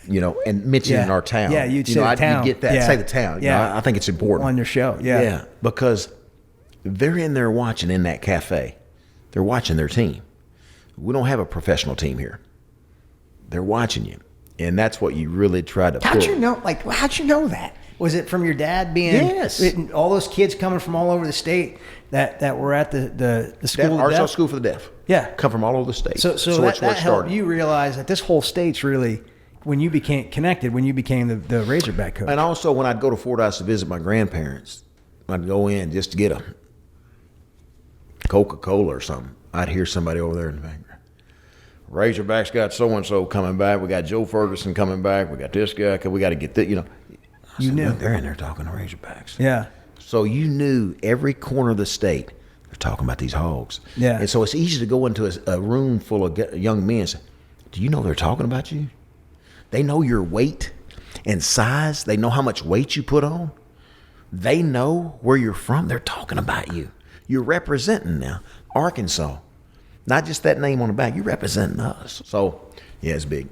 And mentioning our town. Yeah, you'd say the town. You'd get that. Yeah. Say the town. Yeah. I think it's important. On your show, yeah. Yeah, because they're in there watching in that cafe. They're watching their team. We don't have a professional team here. They're watching you. And that's what you really try to How'd pull. you know? Like, how'd you know that? Was it from your dad being? Yes. All those kids coming from all over the state that were at the school. Arkansas School for the Deaf. Yeah. Come from all over the state. So that's that where it helped started. you realize that this whole state's really, when you became connected, when you became the Razorback coach. And also, when I'd go to Fordyce to visit my grandparents, I'd go in just to get a Coca-Cola or something. I'd hear somebody over there in the background. Razorback's got so-and-so coming back. We got Joe Ferguson coming back. We got this guy. We got to get this, You knew. "Look, they're in there talking to Razorbacks. Yeah. So you knew every corner of the state, they're talking about these Hogs. Yeah. And so it's easy to go into a room full of young men and say, do you know they're talking about you? They know your weight and size. They know how much weight you put on. They know where you're from. They're talking about you. You're representing now Arkansas. Not just that name on the back. You're representing us. So, yeah, it's big.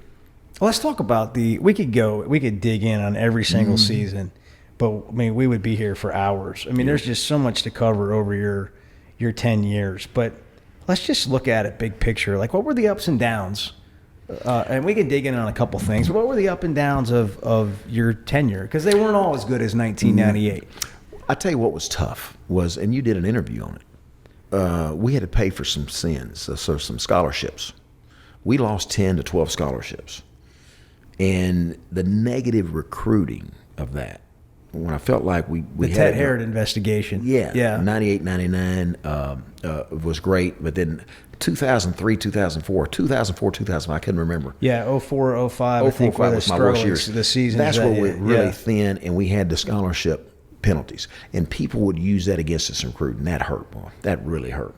Well, let's talk about we could dig in on every single season, but I mean, we would be here for hours. I mean, there's just so much to cover over your 10 years, but let's just look at it big picture. Like, what were the ups and downs? And we can dig in on a couple things. What were the up and downs of your tenure? Because they weren't all as good as 1998. I tell you what was tough was, and you did an interview on it. We had to pay for some sins, so some scholarships. We lost 10 to 12 scholarships. And the negative recruiting of that, when I felt like we The had Ted Herod investigation. Yeah. 98, 99 was great. But then 2003, 2004, 2005, I couldn't remember. Yeah, 04, 05, I think were was my worst years. The season. That's where we were really thin, and we had the scholarship penalties, and people would use that against us in recruiting. That hurt, boy. That really hurt.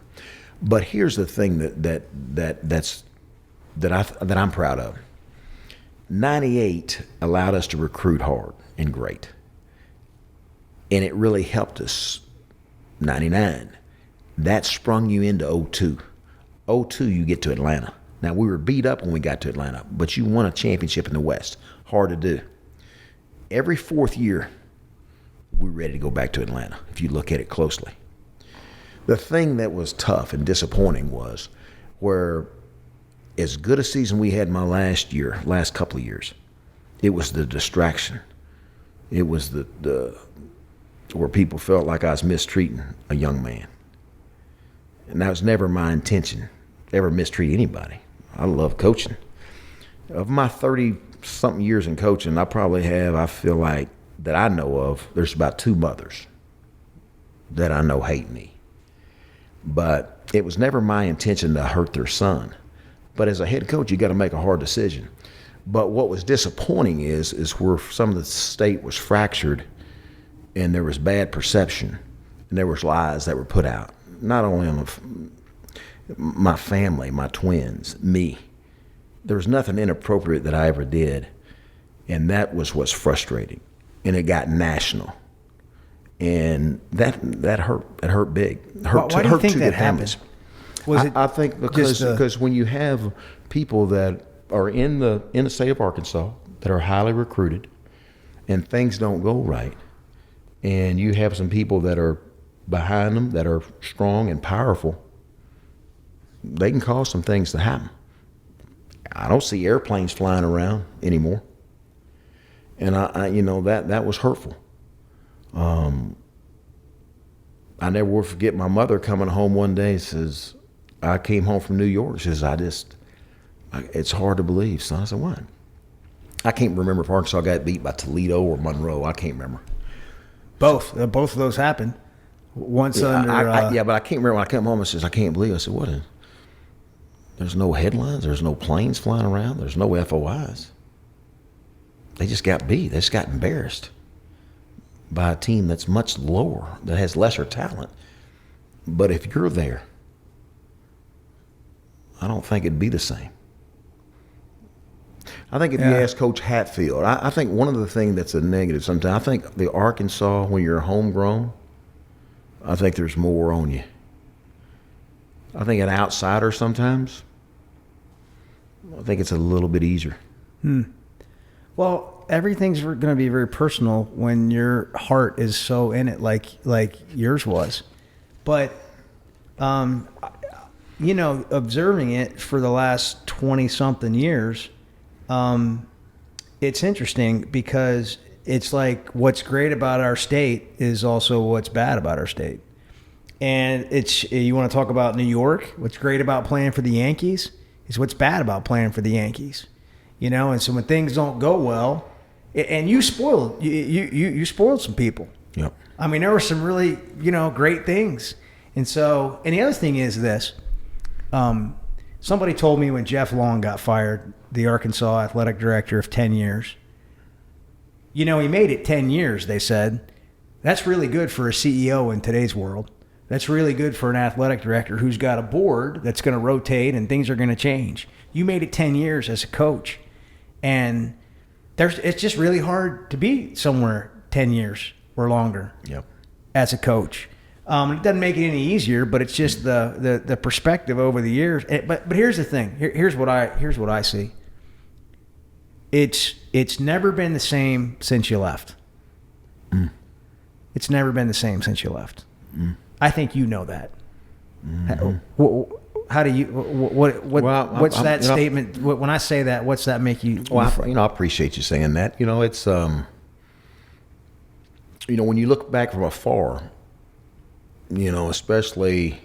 But here's the thing that I'm proud of. 98 allowed us to recruit hard and great, and it really helped us. 99, that sprung you into 02. 02, you get to Atlanta. Now, we were beat up when we got to Atlanta, but you won a championship in the West. Hard to do. Every fourth year, we're ready to go back to Atlanta, if you look at it closely. The thing that was tough and disappointing was where as good a season we had my last couple of years, it was the distraction. It was the where people felt like I was mistreating a young man. And that was never my intention, ever mistreat anybody. I love coaching. Of my 30-something years in coaching, I feel like, that I know of, there's about 2 mothers that I know hate me. But it was never my intention to hurt their son. But as a head coach, you got to make a hard decision. But what was disappointing is where some of the state was fractured and there was bad perception and there was lies that were put out. Not only on my family, my twins, me. There was nothing inappropriate that I ever did. And that was what's frustrating. And it got national. And that hurt. It hurt big. Why do you think that happened? I think because when you have people that are in the state of Arkansas that are highly recruited and things don't go right, and you have some people that are behind them that are strong and powerful, they can cause some things to happen. I don't see airplanes flying around anymore. And that was hurtful. I never will forget my mother coming home one day and says, I came home from New York. She says, it's hard to believe, son. I said, what? I can't remember if Arkansas got beat by Toledo or Monroe. I can't remember. Both of those happened. Once but I can't remember when I came home and says, I can't believe it. I said, what? There's no headlines. There's no planes flying around. There's no FOIs. They just got beat. They just got embarrassed by a team that's much lower, that has lesser talent. But if you're there, I don't think it'd be the same. I think if you ask Coach Hatfield, I think one of the things that's a negative sometimes, I think the Arkansas, when you're homegrown, I think there's more on you. I think an outsider sometimes, I think it's a little bit easier. Well, everything's going to be very personal when your heart is so in it, like yours was. But, observing it for the last 20-something years, it's interesting because it's like what's great about our state is also what's bad about our state. And you want to talk about New York, what's great about playing for the Yankees is what's bad about playing for the Yankees. And so when things don't go well, and you spoiled some people. Yep. I mean, there were some really, great things. And the other thing is this. Somebody told me when Jeff Long got fired, the Arkansas athletic director of 10 years, he made it 10 years, they said. That's really good for a CEO in today's world. That's really good for an athletic director who's got a board that's going to rotate and things are going to change. You made it 10 years as a coach. And it's just really hard to be somewhere 10 years or longer as a coach. It doesn't make it any easier, but it's just the perspective over the years. But here's the thing. Here's what I see. It's never been the same since you left. It's never been the same since you left. I think you know that. How do you? What's that statement? When I say that, what's that make you? Well, I appreciate you saying that. It's when you look back from afar, especially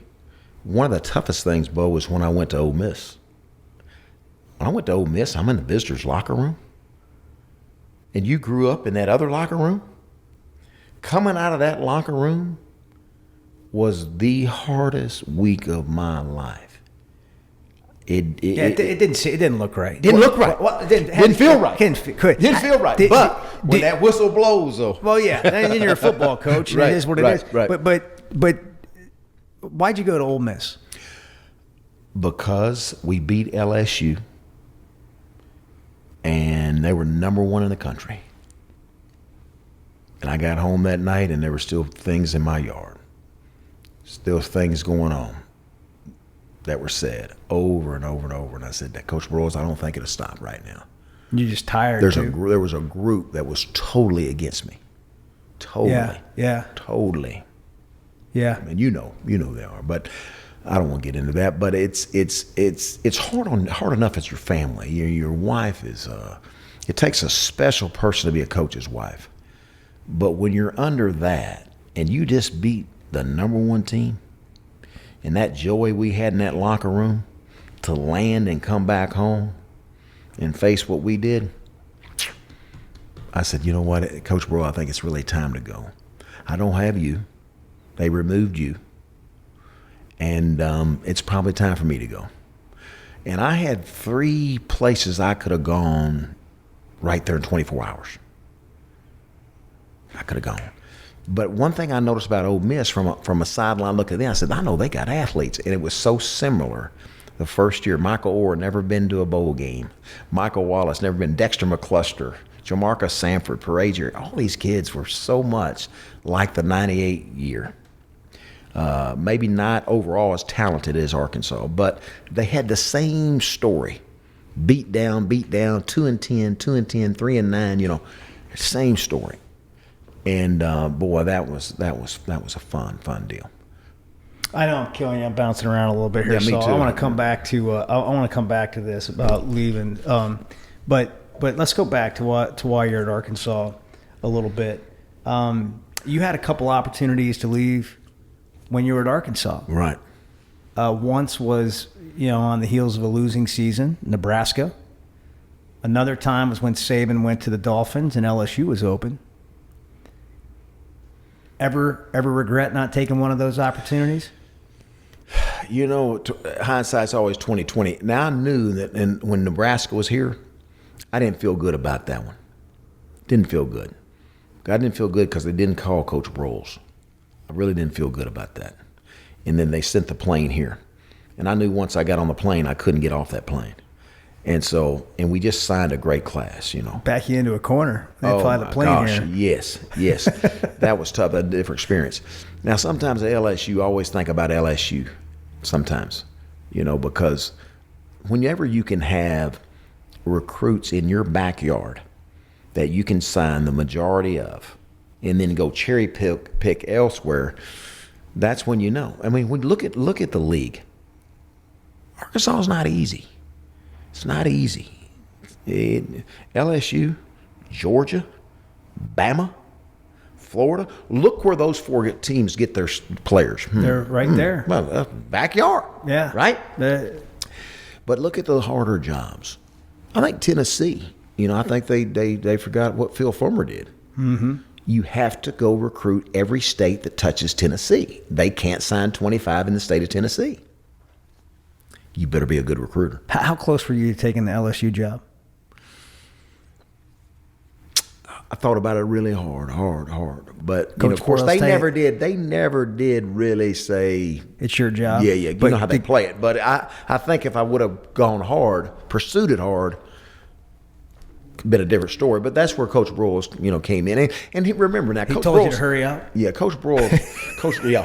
one of the toughest things, Bo, was when I went to Ole Miss. When I went to Ole Miss, I'm in the visitors' locker room, and you grew up in that other locker room. Coming out of that locker room was the hardest week of my life. It didn't look right. Didn't look right. Well, it didn't feel right. Didn't feel right. But when that whistle blows, though. Well, yeah, then you're a football coach, and it is what it is. Right. But why'd you go to Ole Miss? Because we beat LSU, and they were number 1 in the country. And I got home that night, and there were still things in my yard. Still things going on that were said over and over and over. And I said, that Coach Broyles, I don't think it'll stop right now. You're just tired. There was a group that was totally against me. Totally. Yeah. Totally. Yeah. I mean, you know they are, but I don't want to get into that. But it's hard enough as your family. Your wife is. It takes a special person to be a coach's wife. But when you're under that and you just beat the number 1 team, and that joy we had in that locker room to land and come back home and face what we did, I said, you know what, Coach Broyles, I think it's really time to go. I don't have you. They removed you. And it's probably time for me to go. And I had 3 places I could have gone right there in 24 hours. I could have gone. But one thing I noticed about Ole Miss from a sideline look at them, I said, I know they got athletes. And it was so similar. The first year, Michael Orr never been to a bowl game. Michael Wallace never been. Dexter McCluster, Jamarcus Sanford, Parager. All these kids were so much like the 98 year. Maybe not overall as talented as Arkansas, but they had the same story. Beat down, 2-10, 2-10, 3-9, same story. And boy, that was a fun deal. I know I'm killing you. I'm bouncing around a little bit here, yeah, me so too. I want to come back to this about leaving. But let's go back to why you're at Arkansas a little bit. You had a couple opportunities to leave when you were at Arkansas. Right. Once was on the heels of a losing season, Nebraska. Another time was when Saban went to the Dolphins and LSU was open. Ever regret not taking one of those opportunities? Hindsight's always 20/20. Now I knew that when Nebraska was here, I didn't feel good about that one. Didn't feel good. I didn't feel good because they didn't call Coach Broyles. I really didn't feel good about that. And then they sent the plane here. And I knew once I got on the plane, I couldn't get off that plane. And we just signed a great class, you know. Back you into a corner. They fly the plane gosh, here. yes. That was tough, a different experience. Now, sometimes at LSU, I always think about LSU sometimes, you know, because whenever you can have recruits in your backyard that you can sign the majority of and then go cherry pick elsewhere, that's when you know. I mean, when look at the league. Arkansas is not easy. It's not easy. LSU, Georgia, Bama, Florida. Look where those 4 teams get their players. They're right there. Well, backyard. Yeah. Right? But look at the harder jobs. I think Tennessee, you know, I think they forgot what Phil Fulmer did. Mm-hmm. You have to go recruit every state that touches Tennessee. They can't sign 25 in the state of Tennessee. You better be a good recruiter. How close were you to taking the LSU job? I thought about it really hard. But you Coach know, of course, Broyles they never did. They never did really say it's your job. Yeah. You know how they play it. But I think if I would have gone hard, pursued it hard, been a different story. But that's where Coach Broyles, you know, came in. And remember now, Coach told Broyles, you to hurry up. Yeah, Coach Broyles.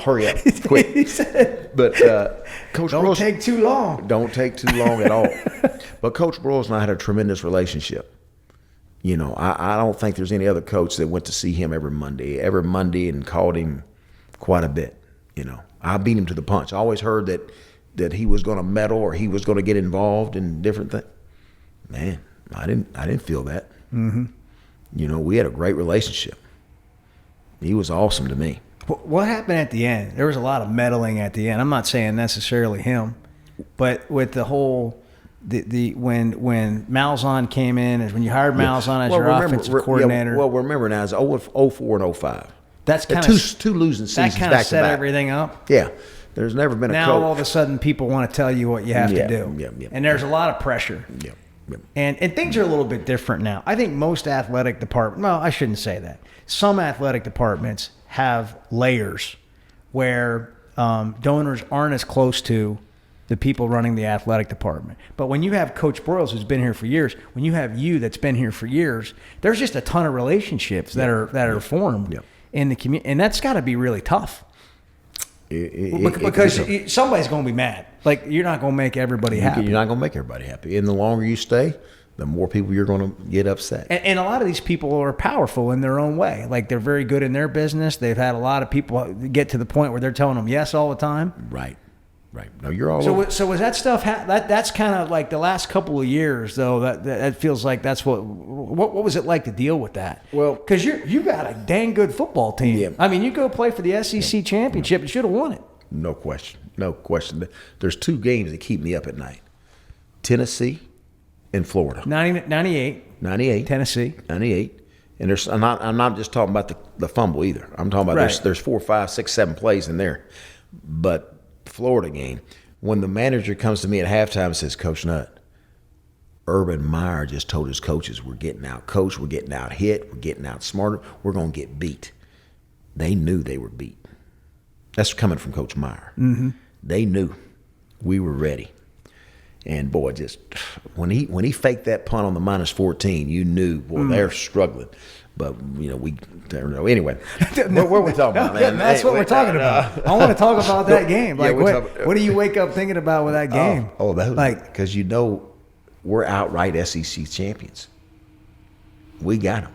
Hurry up, quick. He said, but Coach don't Broyles, take too long. Don't take too long at all. But Coach Broyles and I had a tremendous relationship. You know, I don't think there's any other coach that went to see him every Monday and called him quite a bit. You know, I beat him to the punch. I always heard that he was going to meddle or he was going to get involved in different things. Man, I didn't feel that. Mm-hmm. You know, we had a great relationship. He was awesome to me. What happened at the end? There was a lot of meddling at the end. I'm not saying necessarily him, but with the whole when Malzahn came in, is when you hired Malzahn as your offensive coordinator. Remember now, it's 04 and 05. That's kind of of two losing seasons that kind back of set to back. everything up. Yeah, there's never been a now coach. All of a sudden people want to tell you what you have to do, and there's a lot of pressure. Yeah. And things are a little bit different now. I think most athletic departments, well, I shouldn't say that. Some athletic departments have layers where donors aren't as close to the people running the athletic department. But when you have Coach Broyles, who's been here for years, when you have you that's been here for years, there's just a ton of relationships that are formed in the community, and that's got to be really tough. Because somebody's going to be mad. Like, you're not going to make everybody happy. You're not going to make everybody happy. And the longer you stay, the more people you're going to get upset. And a lot of these people are powerful in their own way. Like, they're very good in their business. They've had a lot of people get to the point where they're telling them yes all the time. Right. No, you're all over. So was that stuff, that's kind of like the last couple of years, though, that feels like that's what was it like to deal with that? Well, because you got a dang good football team. Yeah. I mean, you go play for the SEC championship, you should have won it. No question. There's 2 games that keep me up at night. Tennessee and Florida. 98. Tennessee. 98. And I'm not just talking about the fumble either. I'm talking about there's 4, 5, 6, 7 plays in there. But Florida game, when the manager comes to me at halftime and says, Coach Nutt, Urban Meyer just told his coaches, we're getting out coached, we're getting out hit, we're getting out smarter, we're going to get beat. They knew they were beat. That's coming from Coach Meyer. Mm-hmm. They knew we were ready. And boy, just when he faked that punt on the -14, you knew, boy, they're struggling. But you know, we don't know. Anyway, what are we talking about, man? That's what we're talking about. I want to talk about that game. Like, what do you wake up thinking about with that game? Oh, that was like, because you know we're outright SEC champions. We got them.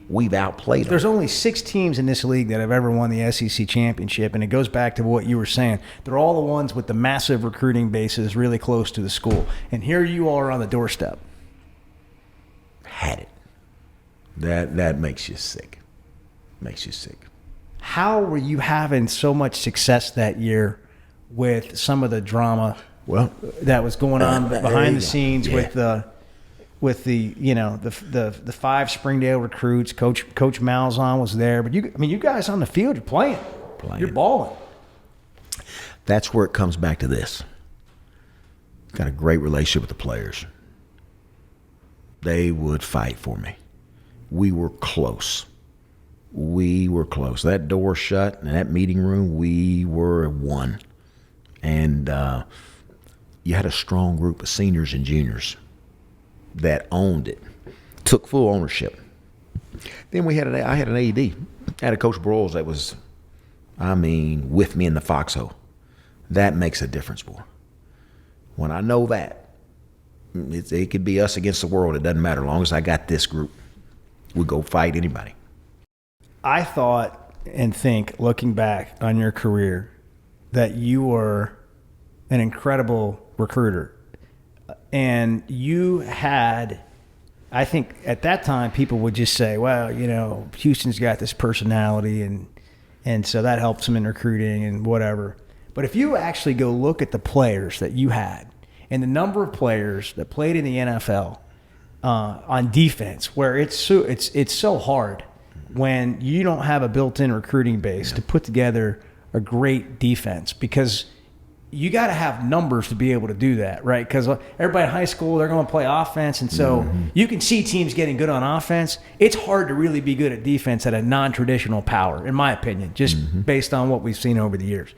We've outplayed them. There's only 6 teams in this league that have ever won the SEC championship, and it goes back to what you were saying. They're all the ones with the massive recruiting bases really close to the school. And here you are on the doorstep. Had it. That makes you sick. Makes you sick. How were you having so much success that year with some of the drama that was going on behind the scenes with the 5 Springdale recruits? Coach Malzahn was there, but you guys on the field, you're playing. You're balling. That's where it comes back to this. Got a great relationship with the players. They would fight for me. We were close. That door shut in that meeting room, we were one. And you had a strong group of seniors and juniors that owned it, took full ownership. Then I had an AD. I had a Coach Broyles that was, with me in the foxhole. That makes a difference, boy. When I know that, it could be us against the world. It doesn't matter. As long as I got this group, we'll go fight anybody. I thought and think, looking back on your career, that you were an incredible recruiter. And you had, I think at that time, people would just say, well, Houston's got this personality and so that helps him in recruiting and whatever. But if you actually go look at the players that you had and the number of players that played in the NFL on defense, where it's so hard when you don't have a built-in recruiting base to put together a great defense, because you got to have numbers to be able to do that, right? Because everybody in high school, they're going to play offense, and so you can see teams getting good on offense. It's hard to really be good at defense at a non-traditional power, in my opinion, just based on what we've seen over the years.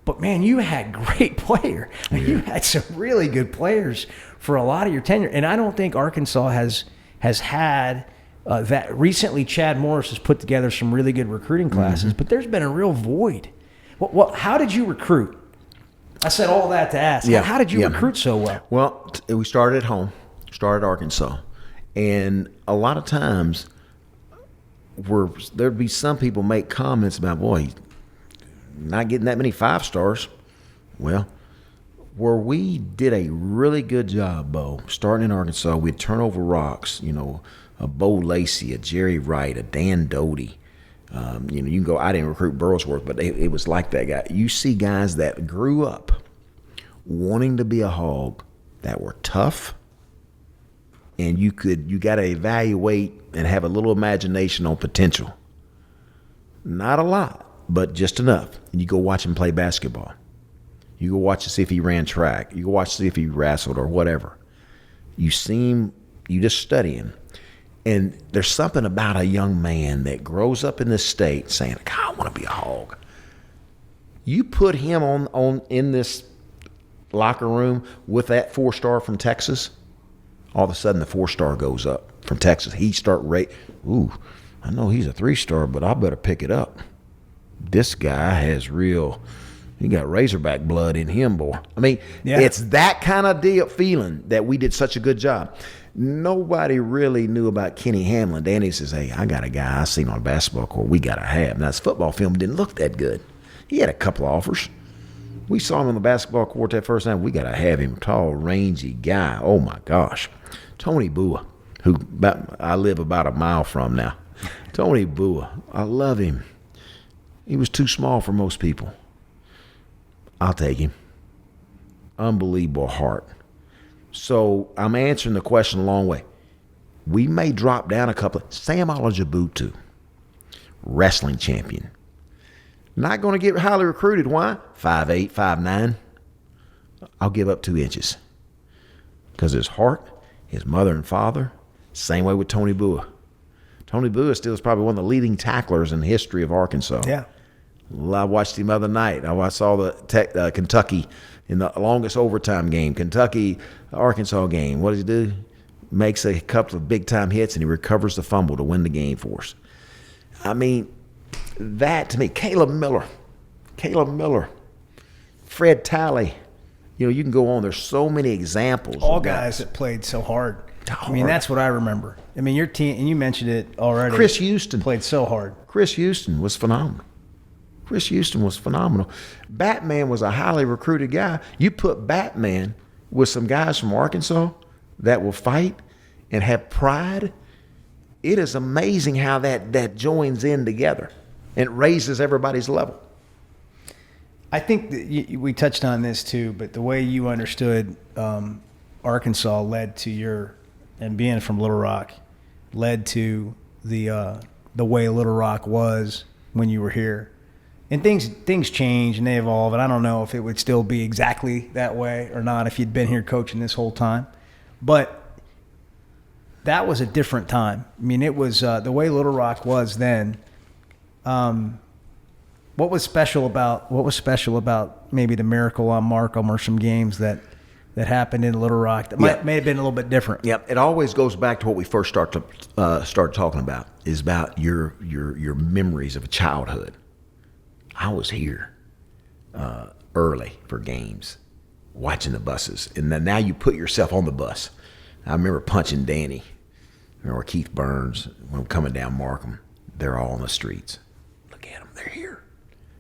But, man, you had great players. Yeah. You had some really good players for a lot of your tenure. And I don't think Arkansas has had that. Recently, Chad Morris has put together some really good recruiting classes, but there's been a real void. How did you recruit? I said all that to ask. Yeah. How did you recruit so well? Well, we started at home, started Arkansas. And a lot of times there'd be some people make comments about, boy, not getting that many 5-stars. Well, where we did a really good job, Bo, starting in Arkansas, we'd turn over rocks, a Bo Lacey, a Jerry Wright, a Dan Doty. You can go, I didn't recruit Burlsworth, but it was like that guy. You see guys that grew up wanting to be a Hog that were tough, and you got to evaluate and have a little imagination on potential. Not a lot, but just enough. And you go watch him play basketball. You go watch to see if he ran track. You go watch to see if he wrestled or whatever. You just study him. And there's something about a young man that grows up in this state saying, God, I want to be a Hog. You put him on in this locker room with that 4-star from Texas, all of a sudden the 4-star goes up from Texas. He I know he's a 3-star, but I better pick it up. This guy has he got Razorback blood in him, boy. It's that kind of deal feeling that we did such a good job. Nobody really knew about Kenny Hamlin. Danny says, hey, I got a guy I seen on a basketball court we got to have. Now, his football film didn't look that good. He had a couple of offers. We saw him on the basketball court that first time. We got to have him. Tall, rangy guy. Oh, my gosh. Tony Bua, who I live about a mile from now. Tony Bua, I love him. He was too small for most people. I'll take him. Unbelievable heart. So I'm answering the question a long way. We may drop down a couple. Sam Olajubutu, wrestling champion. Not going to get highly recruited. Why? 5'8", 5'9". I'll give up 2 inches. Because his heart, his mother and father, same way with Tony Bua. Tony Bua still is probably one of the leading tacklers in the history of Arkansas. Yeah. I watched him the other night. I saw the Kentucky in the longest overtime game, Kentucky-Arkansas game. What does he do? Makes a couple of big-time hits, and he recovers the fumble to win the game for us. That to me, Caleb Miller, Fred Talley. You can go on. There's so many examples. All guys that played so hard. That's what I remember. Your team, and you mentioned it already. Chris Houston played so hard. Chris Houston was phenomenal. Batman was a highly recruited guy. You put Batman with some guys from Arkansas that will fight and have pride. It is amazing how that joins in together and raises everybody's level. I think that we touched on this too, but the way you understood Arkansas led to and being from Little Rock, led to the way Little Rock was when you were here. And things change and they evolve, and I don't know if it would still be exactly that way or not if you'd been here coaching this whole time. But that was a different time. It was the way Little Rock was then. What was special about maybe the Miracle on Markham or some games that that happened in Little Rock that may have been a little bit different. Yep. It always goes back to what we first start talking about, is about your memories of childhood. I was here early for games, watching the buses, and then now you put yourself on the bus. I remember punching Danny, or Keith Burns when I'm coming down Markham. They're all on the streets. Look at them, they're here.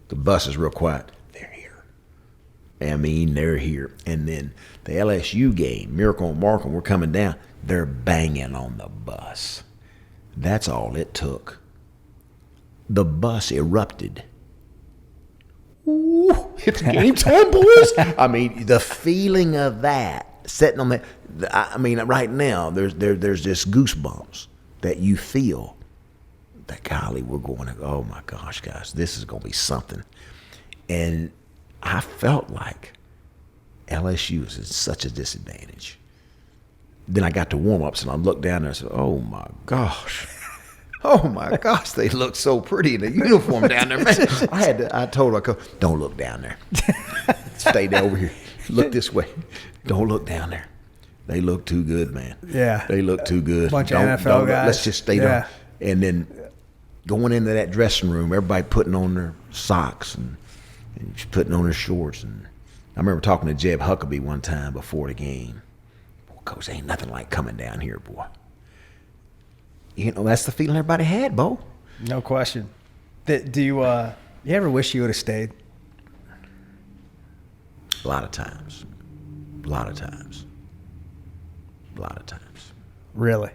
The bus is real quiet. They're here. I mean, they're here. And then the LSU game, Miracle on Markham, we're coming down. They're banging on the bus. That's all it took. The bus erupted. Ooh, it's game time, boys. I mean, the feeling of that, sitting on that. I mean, right now, there's just goosebumps that you feel. That golly, we're going to, oh my gosh, guys, this is going to be something. And I felt like LSU is at such a disadvantage. Then I got to warm-ups, and I looked down there and said, oh my gosh. Oh my gosh, they look so pretty in the uniform down there, man. I told her, don't look down there. Stay down over here. Look this way. Don't look down there. They look too good, man. Yeah. They look too good. Bunch of NFL guys. Let's just stay down. And then going into that dressing room, everybody putting on their socks and putting on their shorts. And I remember talking to Jeb Huckabee one time before the game. Boy, Coach, ain't nothing like coming down here, boy. You know, that's the feeling everybody had, Bo. No question. Do you ever wish you would have stayed? A lot of times. Really?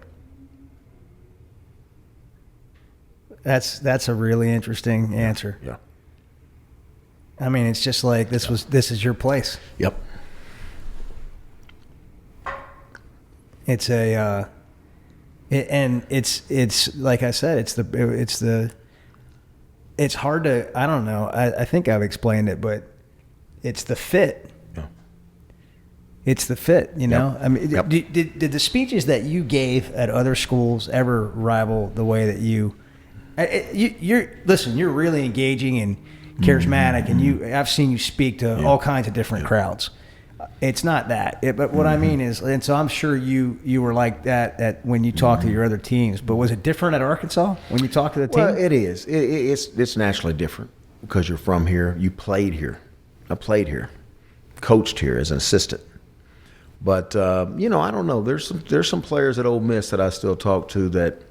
That's a really interesting answer. Yeah. I mean, it's just like this is your place. Yep. It's it's like I said, it's hard to, I don't know. I think I've explained it, but it's the fit. Yeah. It's the fit, you know? Yep. I mean, Yep. did the speeches that you gave at other schools ever rival the way that you're really engaging and charismatic, and I've seen you speak to all kinds of different crowds. It's not that, but what I mean is, and so I'm sure you were like that when you talked to your other teams. But was it different at Arkansas when you talked to the team? Well, it is. It's naturally different because you're from here. You played here. I played here, coached here as an assistant. But you know, I don't know. There's some players at Ole Miss that I still talk to that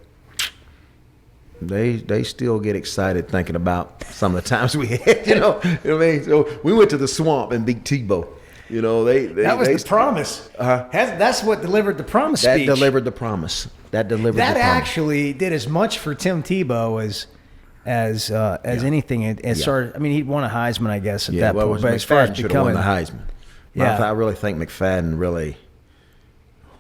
they still get excited thinking about some of the times we had. You know what I mean? So we went to the swamp and beat Tebow. You know, that was the promise. That's what delivered the promise speech. That delivered the promise. That actually did as much for Tim Tebow as anything. It started. I mean, he won a Heisman, I guess, at that point. But as far as should have won the Heisman. I really think McFadden really,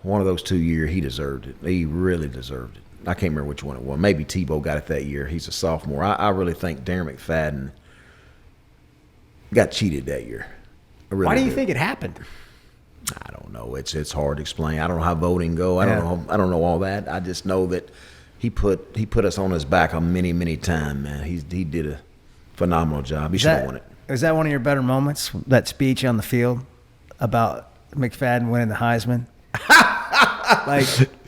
one of those 2 years, he deserved it. He really deserved it. I can't remember which one it was. Maybe Tebow got it that year. He's a sophomore. I really think Darren McFadden got cheated that year. Really Why do you think it happened? I don't know. It's hard to explain. I don't know how voting go. I don't know all that. I just know that he put us on his back many times, man. He did a phenomenal job. He should have won it. Is that one of your better moments? That speech on the field about McFadden winning the Heisman? Like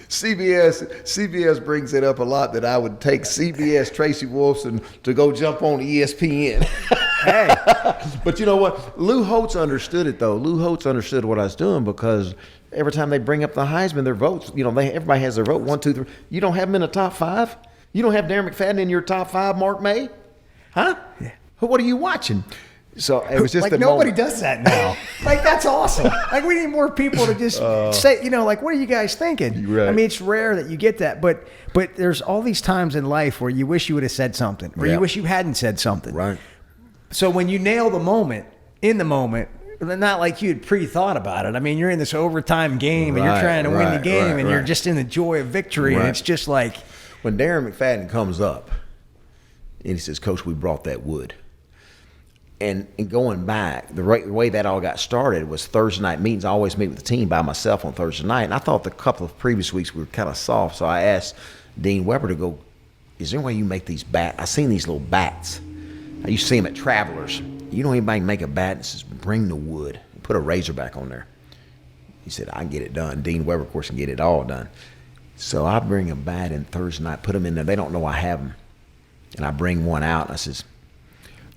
CBS brings it up a lot that I would take CBS Tracy Wolfson to go jump on ESPN. Hey. But you know what? Lou Holtz understood it, though. Lou Holtz understood what I was doing because every time they bring up the Heisman, their votes, you know, everybody has their vote, 1, 2, 3. You don't have them in the top 5? You don't have Darren McFadden in your top 5, Mark May? Huh? Yeah. What are you watching? So it was just like nobody does that now. Like, that's awesome. Like, we need more people to just say, you know, like, what are you guys thinking? Right. I mean, it's rare that you get that, but there's all these times in life where you wish you would have said something, or you wish you hadn't said something. Right. So when you nail the moment, in the moment, not like you had pre-thought about it. I mean, you're in this overtime game and you're trying to win the game and you're just in the joy of victory, and it's just like when Darren McFadden comes up and he says, "Coach, we brought that wood." And going back, the way that all got started was Thursday night meetings. I always meet with the team by myself on Thursday night. And I thought the couple of previous weeks we were kind of soft. So I asked Dean Weber to go, is there any way you make these bats? I seen these little bats. I used to see them at Travelers. You know anybody make a bat and says, bring the wood and put a Razorback on there. He said, I can get it done. Dean Weber, of course, can get it all done. So I bring a bat in Thursday night, put them in there. They don't know I have them. And I bring one out, and I says,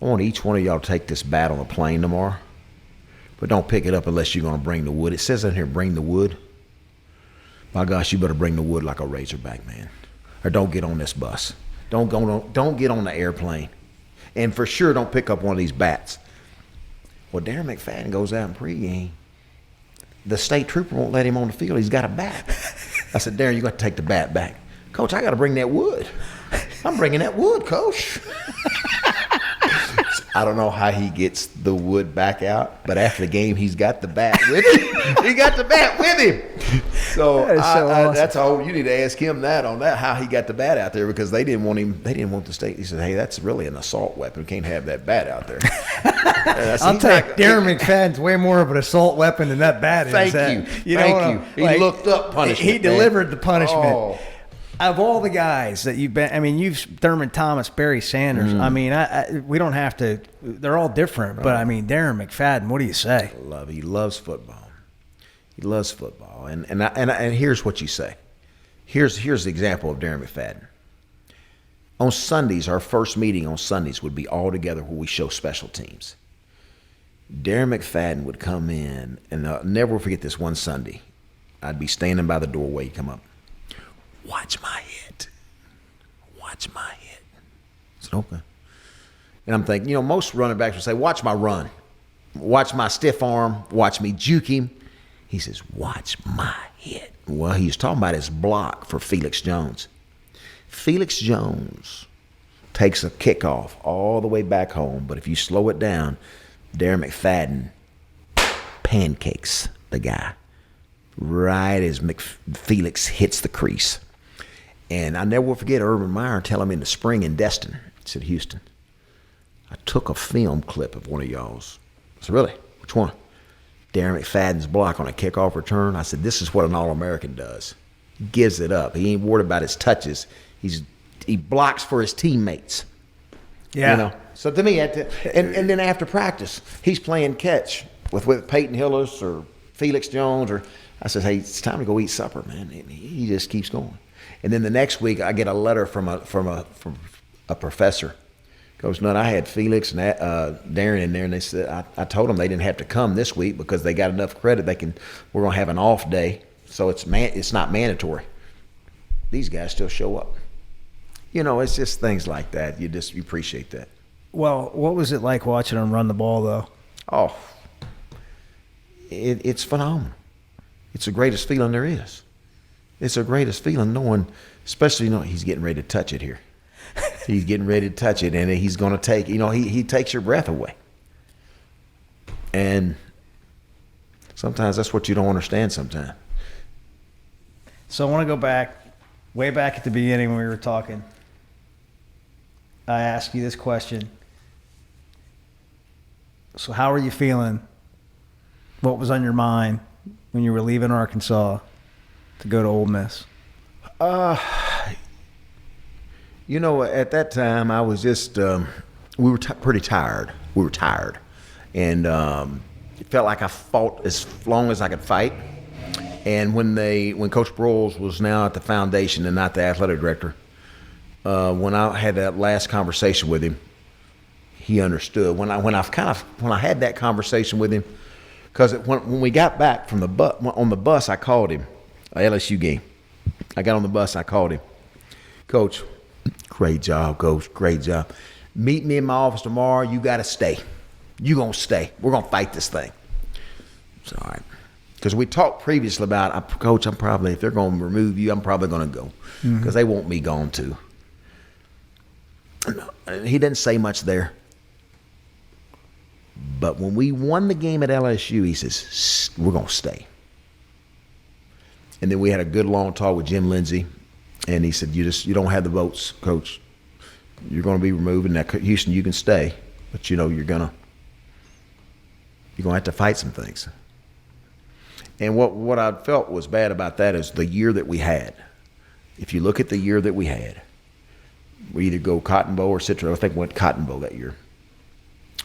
I want each one of y'all to take this bat on the plane tomorrow, but don't pick it up unless you're going to bring the wood. It says in here, bring the wood. My gosh, you better bring the wood like a Razorback, man. Or don't get on this bus. Don't get on the airplane. And for sure, don't pick up one of these bats. Well, Darren McFadden goes out in pregame. The state trooper won't let him on the field. He's got a bat. I said, Darren, you got to take the bat back. Coach, I got to bring that wood. I'm bringing that wood, Coach. I don't know how he gets the wood back out, but after the game, he's got the bat with him. He got the bat with him. So, awesome. That's all. You need to ask him how he got the bat out there, because they didn't want him. They didn't want the state. He said, hey, that's really an assault weapon. We can't have that bat out there. I'll tell you, Darren McFadden's way more of an assault weapon than that bat is. Thank you. Thank you. He looked up punishment. He delivered the punishment. Oh. Of all the guys that you've been, I mean, you've Thurman Thomas, Barry Sanders. I mean, we don't have to. They're all different, but I mean, Darren McFadden. What do you say? He loves football. He loves football, and here's what you say. Here's the example of Darren McFadden. On Sundays, our first meeting on Sundays would be all together where we show special teams. Darren McFadden would come in, and I'll never forget this one Sunday. I'd be standing by the doorway. He'd come up. Watch my hit. Watch my hit. I said, okay. And I'm thinking, most running backs would say, watch my run. Watch my stiff arm. Watch me juke him. He says, watch my hit. Well, he was talking about his block for Felix Jones. Felix Jones takes a kickoff all the way back home, but if you slow it down, Darren McFadden pancakes the guy right as Felix hits the crease. And I never will forget Urban Meyer telling me in the spring in Destin. He said, Houston, I took a film clip of one of y'all's. I said, really? Which one? Darren McFadden's block on a kickoff return. I said, this is what an All-American does. He gives it up. He ain't worried about his touches. He blocks for his teammates. Yeah. So to me, and then after practice, he's playing catch with Peyton Hillis or Felix Jones. Or I said, hey, it's time to go eat supper, man. And he just keeps going. And then the next week, I get a letter from a professor. Goes, Nutt, I had Felix and Darren in there, and they said I told them they didn't have to come this week because they got enough credit. We're gonna have an off day, so it's not mandatory. These guys still show up. It's just things like that. You appreciate that. Well, what was it like watching them run the ball, though? Oh, it's phenomenal. It's the greatest feeling there is. It's the greatest feeling knowing, especially he's getting ready to touch it here. He's getting ready to touch it, and he's going to take, he takes your breath away. And sometimes that's what you don't understand sometimes. So I want to go way back at the beginning when we were talking. I asked you this question. So how are you feeling? What was on your mind when you were leaving Arkansas to go to Ole Miss? At that time, I was just, we were pretty tired. We were tired. And it felt like I fought as long as I could fight. And when Coach Broyles was now at the foundation and not the athletic director, when I had that last conversation with him, he understood. When I had that conversation with him, because when we got back from on the bus, I called him, LSU game. I got on the bus, I called him. Coach, great job, Coach, great job. Meet me in my office tomorrow. You got to stay. You going to stay. We're going to fight this thing. So, all right. Because we talked previously about, Coach, if they're going to remove you, I'm probably going to go. Because they want me gone too. He didn't say much there. But when we won the game at LSU, he says, we're going to stay. And then we had a good long talk with Jim Lindsey. And he said, you don't have the votes, Coach. You're going to be removed. And Houston, you can stay. But, you're going to have to fight some things. And what I felt was bad about that is the year that we had. If you look at the year that we had, we either go Cotton Bowl or Citro. I think we went Cotton Bowl that year.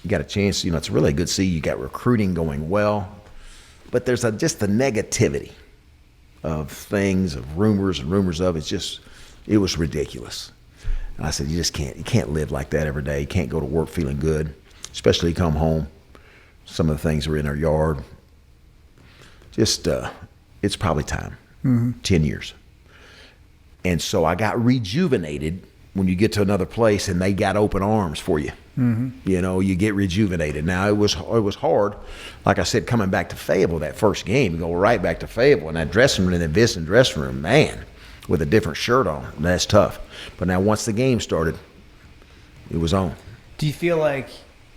You got a chance. It's really good to see. You got recruiting going well. but there's just the negativity of things, of rumors and rumors of it was ridiculous. And I said, you can't live like that every day. You can't go to work feeling good, especially come home. Some of the things are in our yard. It's probably time. 10 years. And so I got rejuvenated when you get to another place and they got open arms for you. You know, you get rejuvenated. Now it was hard. Like I said, coming back to Fayetteville that first game, you go right back to Fayetteville and that dressing room, in the visiting dressing room, man, with a different shirt on. That's tough. But now once the game started, it was on. Do you feel like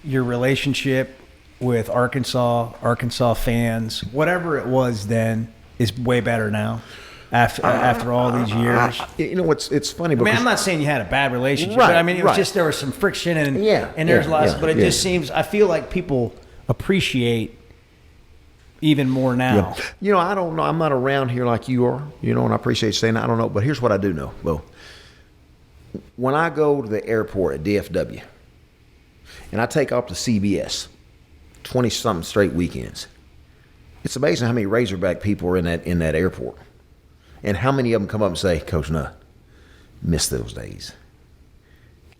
your relationship with Arkansas fans, whatever it was then, is way better now? After all these years, you know it's funny. Because, I'm not saying you had a bad relationship, right, but I mean it was right. just there was some friction and there's yeah, lots. yeah, but it yeah. just seems I feel like people appreciate even more now. Yeah. You know, I don't know. I'm not around here like you are. You know, and I appreciate you saying that. I don't know, but here's what I do know, Bo. When I go to the airport at DFW, and I take off to CBS, 20-something straight weekends, it's amazing how many Razorback people are in that airport. And how many of them come up and say, Coach Nutt, miss those days.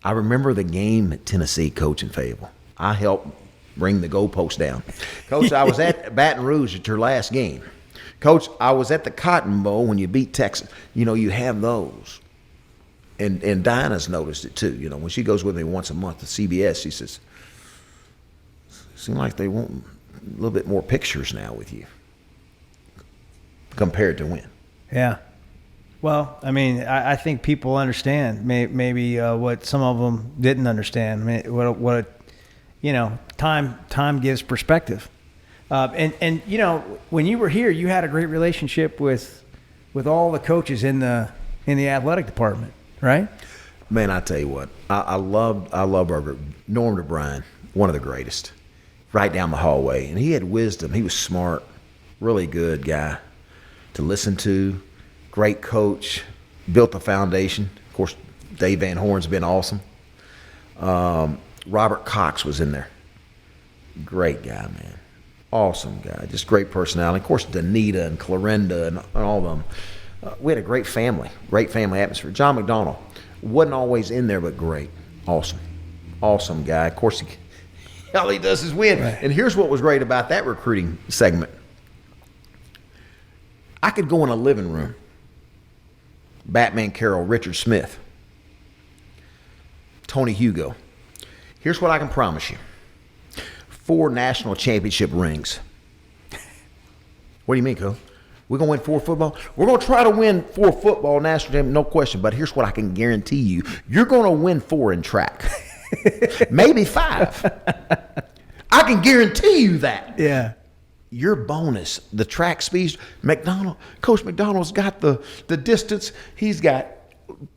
I remember the game at Tennessee, Coach, in Fayetteville. I helped bring the goalpost down. Coach, I was at Baton Rouge at your last game. Coach, I was at the Cotton Bowl when you beat Texas. You know, you have those. And Dinah's noticed it too. You know, when she goes with me once a month to CBS, she says, seems like they want a little bit more pictures now with you compared to when. Yeah. Well, I mean, I think people understand maybe what some of them didn't understand. I mean, what you know, time gives perspective. And you know, when you were here, you had a great relationship with all the coaches in the athletic department, right? Man, I tell you what, I love our Norm DeBryan, one of the greatest, right down the hallway, and he had wisdom. He was smart, really good guy to listen to, great coach, built the foundation. Of course, Dave Van Horn's been awesome. Robert Cox was in there. Great guy, man. Awesome guy. Just great personality. Of course, Danita and Clarinda and all of them. We had a great family atmosphere. John McDonald wasn't always in there, but great. Awesome guy. Of course, all he does is win. Right. And here's what was great about that recruiting segment. I could go in a living room, Batman Carroll, Richard Smith, Tony Hugo. Here's what I can promise you. 4 national championship rings. What do you mean, Cole? We're going to win 4 football? We're going to try to win 4 football national championship, no question. But here's what I can guarantee you. You're going to win 4 in track. Maybe 5. I can guarantee you that. Yeah. Your bonus, the track speed, Coach McDonald's got the distance. He's got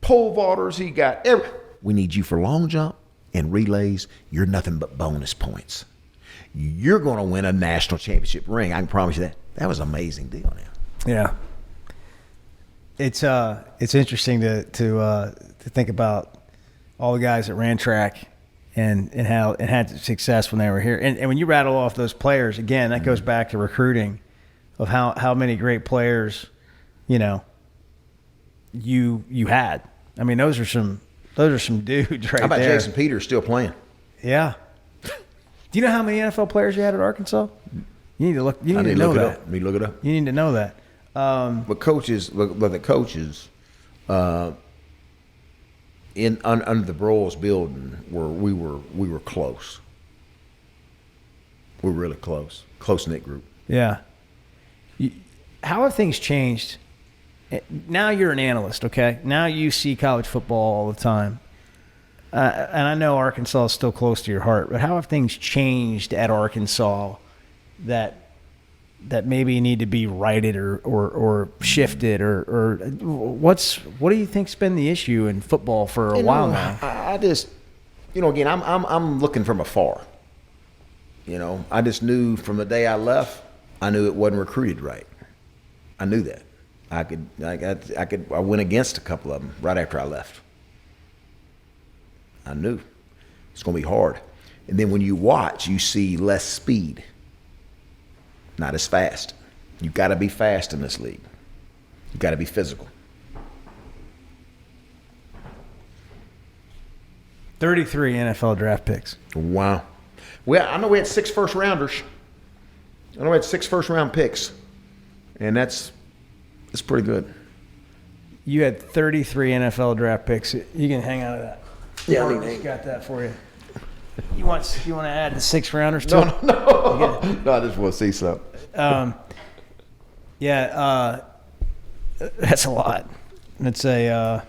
pole vaulters. He got we need you for long jump and relays. You're nothing but bonus points. You're going to win a national championship ring. I can promise you that. That was an amazing deal now. Yeah. It's interesting to think about all the guys that ran track and had success when they were here. And when you rattle off those players, again, that goes back to recruiting of how many great players, you know, you had. I mean, those are some dudes right there. How about Jason Peters still playing? Yeah. Do you know how many NFL players you had at Arkansas? You need to look. You need to know that. Let me look it up. You need to know that. But coaches, under the Broyles building, we were close. We're really close knit group. Yeah. How have things changed? Now you're an analyst, okay? Now you see college football all the time. And I know Arkansas is still close to your heart, but how have things changed at Arkansas that maybe need to be righted or shifted or what do you think's been the issue in football for a while now? I just, again, I'm looking from afar. I just knew from the day I left, I knew it wasn't recruited right. I knew that. I went against a couple of them right after I left. I knew it's going to be hard. And then when you watch, you see less speed. not as fast. You got to be fast in this league. You got to be physical. 33 NFL draft picks. Wow. Well, I know we had 6 first-rounders. I know we had 6 first-round picks, and that's pretty good. You had 33 NFL draft picks. You can hang on to that. Yeah, I just got that for you. You want to add the 6 rounders to it? No. No, I just want to see something. That's a lot. It's a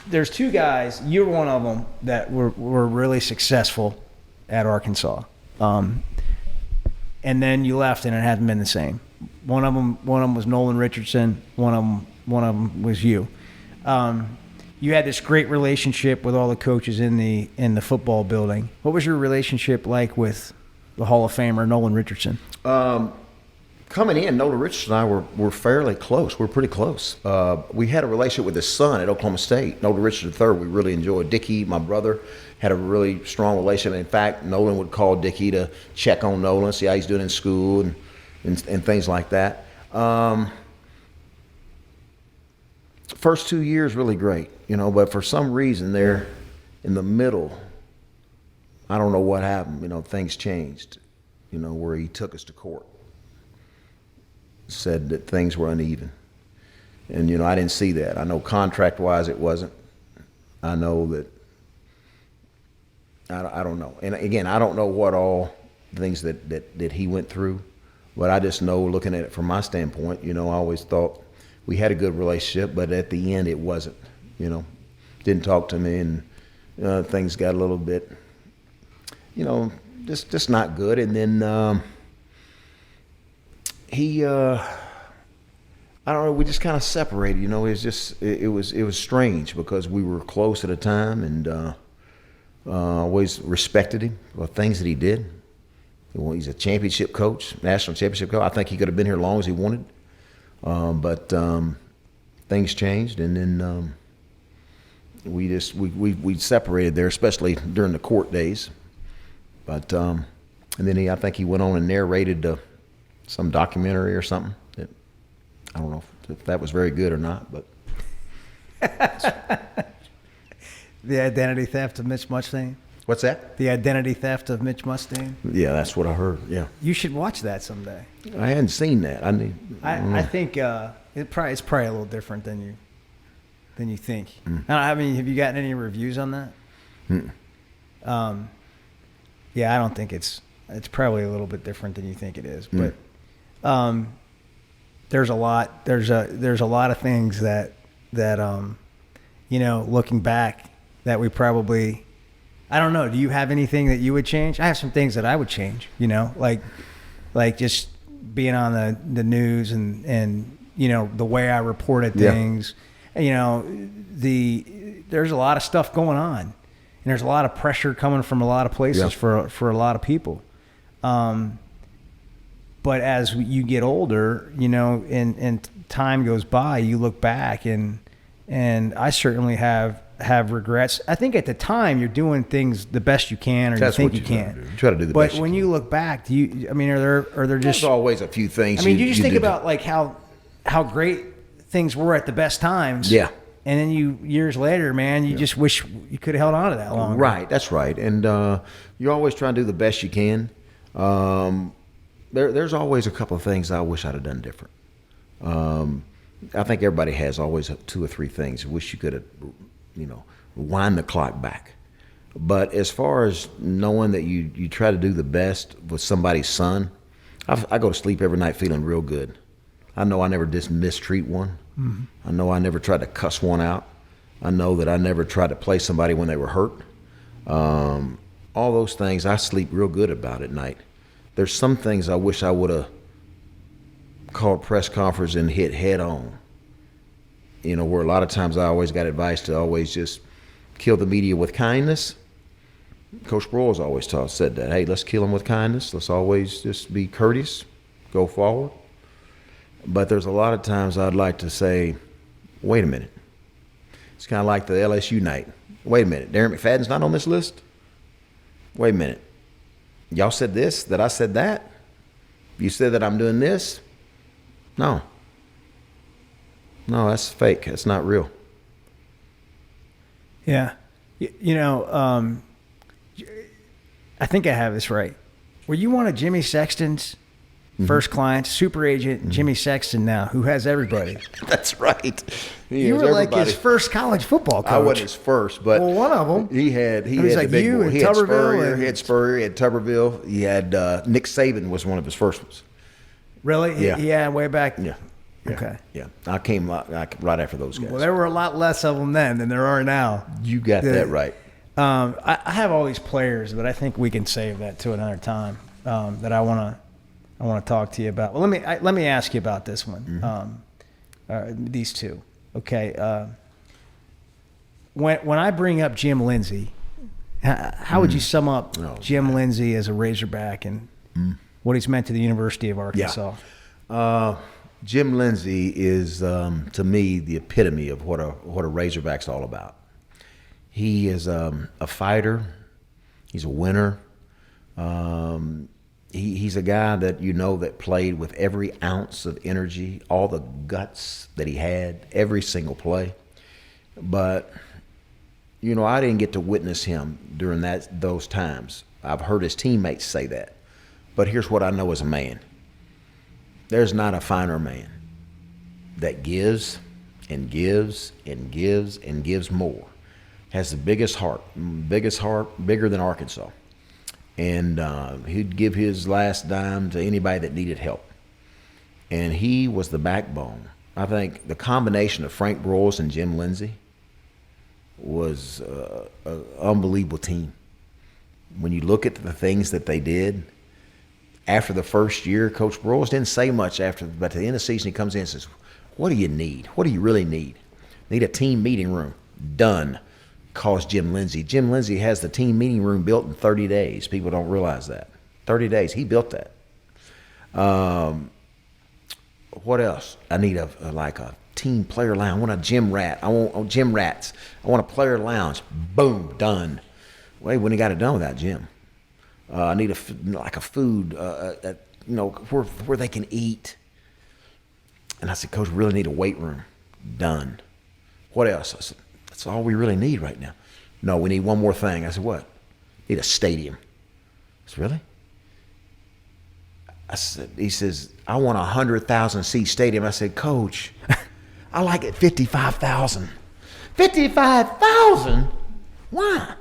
there's 2 guys. You're one of them that were really successful at Arkansas, and then you left, and it hasn't been the same. One of them was Nolan Richardson. One of them was you. You had this great relationship with all the coaches in the football building. What was your relationship like with the Hall of Famer Nolan Richardson? Coming in, Nolan Richardson and I were fairly close. We're pretty close. We had a relationship with his son at Oklahoma State, Nolan Richardson III. We really enjoyed. Dickie, my brother, had a really strong relationship. In fact, Nolan would call Dickie to check on Nolan, see how he's doing in school and things like that. First 2 years, really great, but for some reason there in the middle, I don't know what happened. Things changed, where he took us to court. Said that things were uneven. And, I didn't see that. I know contract-wise it wasn't. I know that I don't know. And, again, I don't know what all things that he went through, but I just know looking at it from my standpoint, I always thought we had a good relationship, but at the end it wasn't, Didn't talk to me, and things got a little bit, just not good. And then he, I don't know, we just kind of separated, it was strange because we were close at a time, and always respected him for things that he did. He's a championship coach, national championship coach. I think he could have been here as long as he wanted. But things changed, and then we separated there, especially during the court days. But and then I think he went on and narrated some documentary or something that I don't know if that was very good or not, but the identity theft of Mitch Mustang. What's that? The identity theft of Mitch Mustang. Yeah, that's what I heard. Yeah, you should watch that someday. I hadn't seen that. I think it's probably a little different than you think. I mean, have you gotten any reviews on that? Yeah, I don't think it's probably a little bit different than you think it is, but there's a lot of things that looking back that we probably, I don't know. Do you have anything that you would change? I have some things that I would change, like just being on the news and the way I reported things. Yeah. There's a lot of stuff going on, and there's a lot of pressure coming from a lot of places for a lot of people. But as you get older, and time goes by, you look back and I certainly have regrets. I think at the time you're doing things the best you can, or That's you think what you can. You try to do the best. But when you look back, are there just there's always a few things? I mean, you just think about like how great things were at the best times. Yeah. And then years later, man, you just wish you could have held on to that longer. Right, that's right. And you always try to do the best you can. There's always a couple of things I wish I'd have done different. I think everybody has always 2 or 3 things. I wish you could have, wind the clock back. But as far as knowing that you try to do the best with somebody's son, I go to sleep every night feeling real good. I know I never mistreat one. Mm-hmm. I know I never tried to cuss one out. I know that I never tried to play somebody when they were hurt. All those things I sleep real good about at night. There's some things I wish I would have called press conference and hit head on. Where a lot of times I always got advice to always just kill the media with kindness. Coach Broyles always said that. Hey, let's kill them with kindness. Let's always just be courteous, go forward. But there's a lot of times I'd like to say, wait a minute. It's kind of like the LSU night. Wait a minute. Darren McFadden's not on this list? Wait a minute. Y'all said this, that I said that? You said that I'm doing this? No. No, that's fake. That's not real. Yeah. I think I have this right. Were you one of Jimmy Sexton's first clients, super agent Jimmy Sexton now, who has everybody? That's right. You were like his first college football coach. I wasn't his first, but one of them. He had like the big you boy. and He had Tuberville Spurrier. and- He had Spurrier. He had Tuberville. He had Nick Saban was one of his first ones. Really? Yeah. Way back. Yeah. Okay. Yeah. I came right after those guys. Well, there were a lot less of them then than there are now. You got that right. I have all these players, but I think we can save that to another time. That I want to talk to you about. Well, let me ask you about this one. These two. Okay. When I bring up Jim Lindsey, how would you sum up Jim Lindsey as a Razorback and what he's meant to the University of Arkansas? Jim Lindsey is, to me, the epitome of what a Razorback's all about. He is a fighter. He's a winner. He's a guy that that played with every ounce of energy, all the guts that he had, every single play. But, I didn't get to witness him during those times. I've heard his teammates say that. But here's what I know as a man. There's not a finer man that gives and gives and gives and gives more. Has the biggest heart, bigger than Arkansas. And he'd give his last dime to anybody that needed help. And he was the backbone. I think the combination of Frank Broyles and Jim Lindsey was an unbelievable team. When you look at the things that they did, after the first year, Coach Broyles didn't say much but at the end of the season, he comes in and says, what do you need? What do you really need? Need a team meeting room. Done. Calls Jim Lindsey. Jim Lindsey has the team meeting room built in 30 days. People don't realize that. 30 days. He built that. What else? I need a team player lounge. I want a gym rat. I want gym rats. I want a player lounge. Boom. Done. Well, he wouldn't have got it done without Jim. I need a food, where they can eat. And I said, Coach, we really need a weight room. Done. What else? I said, that's all we really need right now. No, we need one more thing. I said, what? Need a stadium. I said, really? He says, I want a 100,000 seat stadium. I said, Coach, I like it 55,000. 55,000? Why?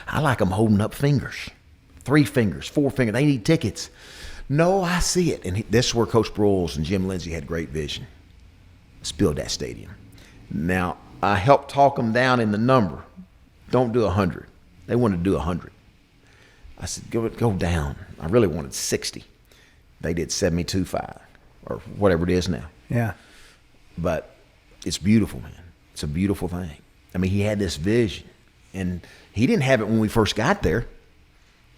I like them holding up fingers. 3 fingers, 4 fingers. They need tickets. No, I see it. And this is where Coach Broyles and Jim Lindsey had great vision. Let's build that stadium. Now, I helped talk them down in the number. Don't do 100. They wanted to do 100. I said, go down. I really wanted 60. They did 72.5 or whatever it is now. Yeah. But it's beautiful, man. It's a beautiful thing. I mean, he had this vision. And he didn't have it when we first got there.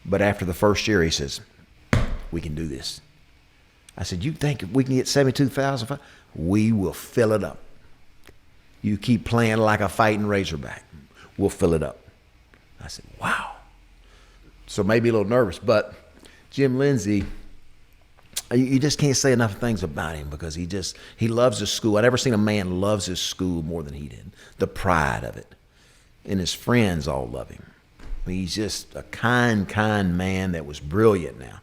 But after the first year, he says, we can do this. I said, you think if we can get 72,000? We will fill it up. You keep playing like a fighting Razorback. We'll fill it up. I said, wow. So maybe a little nervous. But Jim Lindsey, you just can't say enough things about him because he loves his school. I never seen a man loves his school more than he did. The pride of it. And his friends all love him. He's just a kind man that was brilliant now.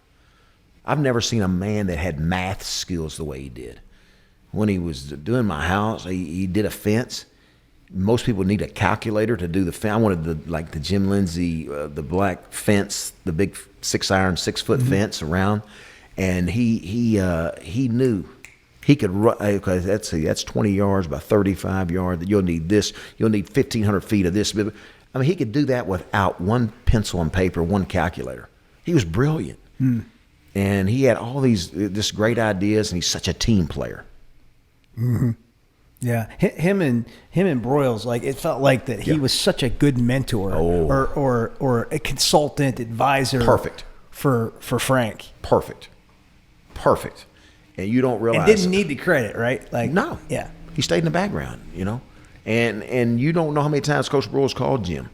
I've never seen a man that had math skills the way he did. When he was doing my house, he did a fence. Most people need a calculator to do the fence. I wanted the Jim Lindsey, the black fence, the big 6-iron, 6-foot fence around. And he knew he could run. Okay, that's 20 yards by 35 yards. You'll need this. You'll need 1,500 feet of this. I mean, he could do that without one pencil and paper, one calculator. He was brilliant. And he had all these great ideas, and he's such a team player. Mm-hmm. Yeah, him and Broyles, like it felt like that he was such a good mentor or a consultant advisor. Perfect for Frank. Perfect. And you don't realize and didn't need the credit, right? Like no, yeah, he stayed in the background, And you don't know how many times Coach Broyles called Jim.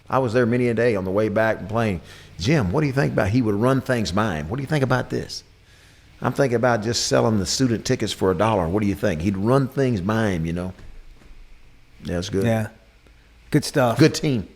I was there many a day on the way back and playing. Jim, what do you think about? He would run things by him. What do you think about this? I'm thinking about just selling the student tickets for $1. What do you think? He'd run things by him, you know. Yeah, it's good. Yeah. Good stuff. Good team.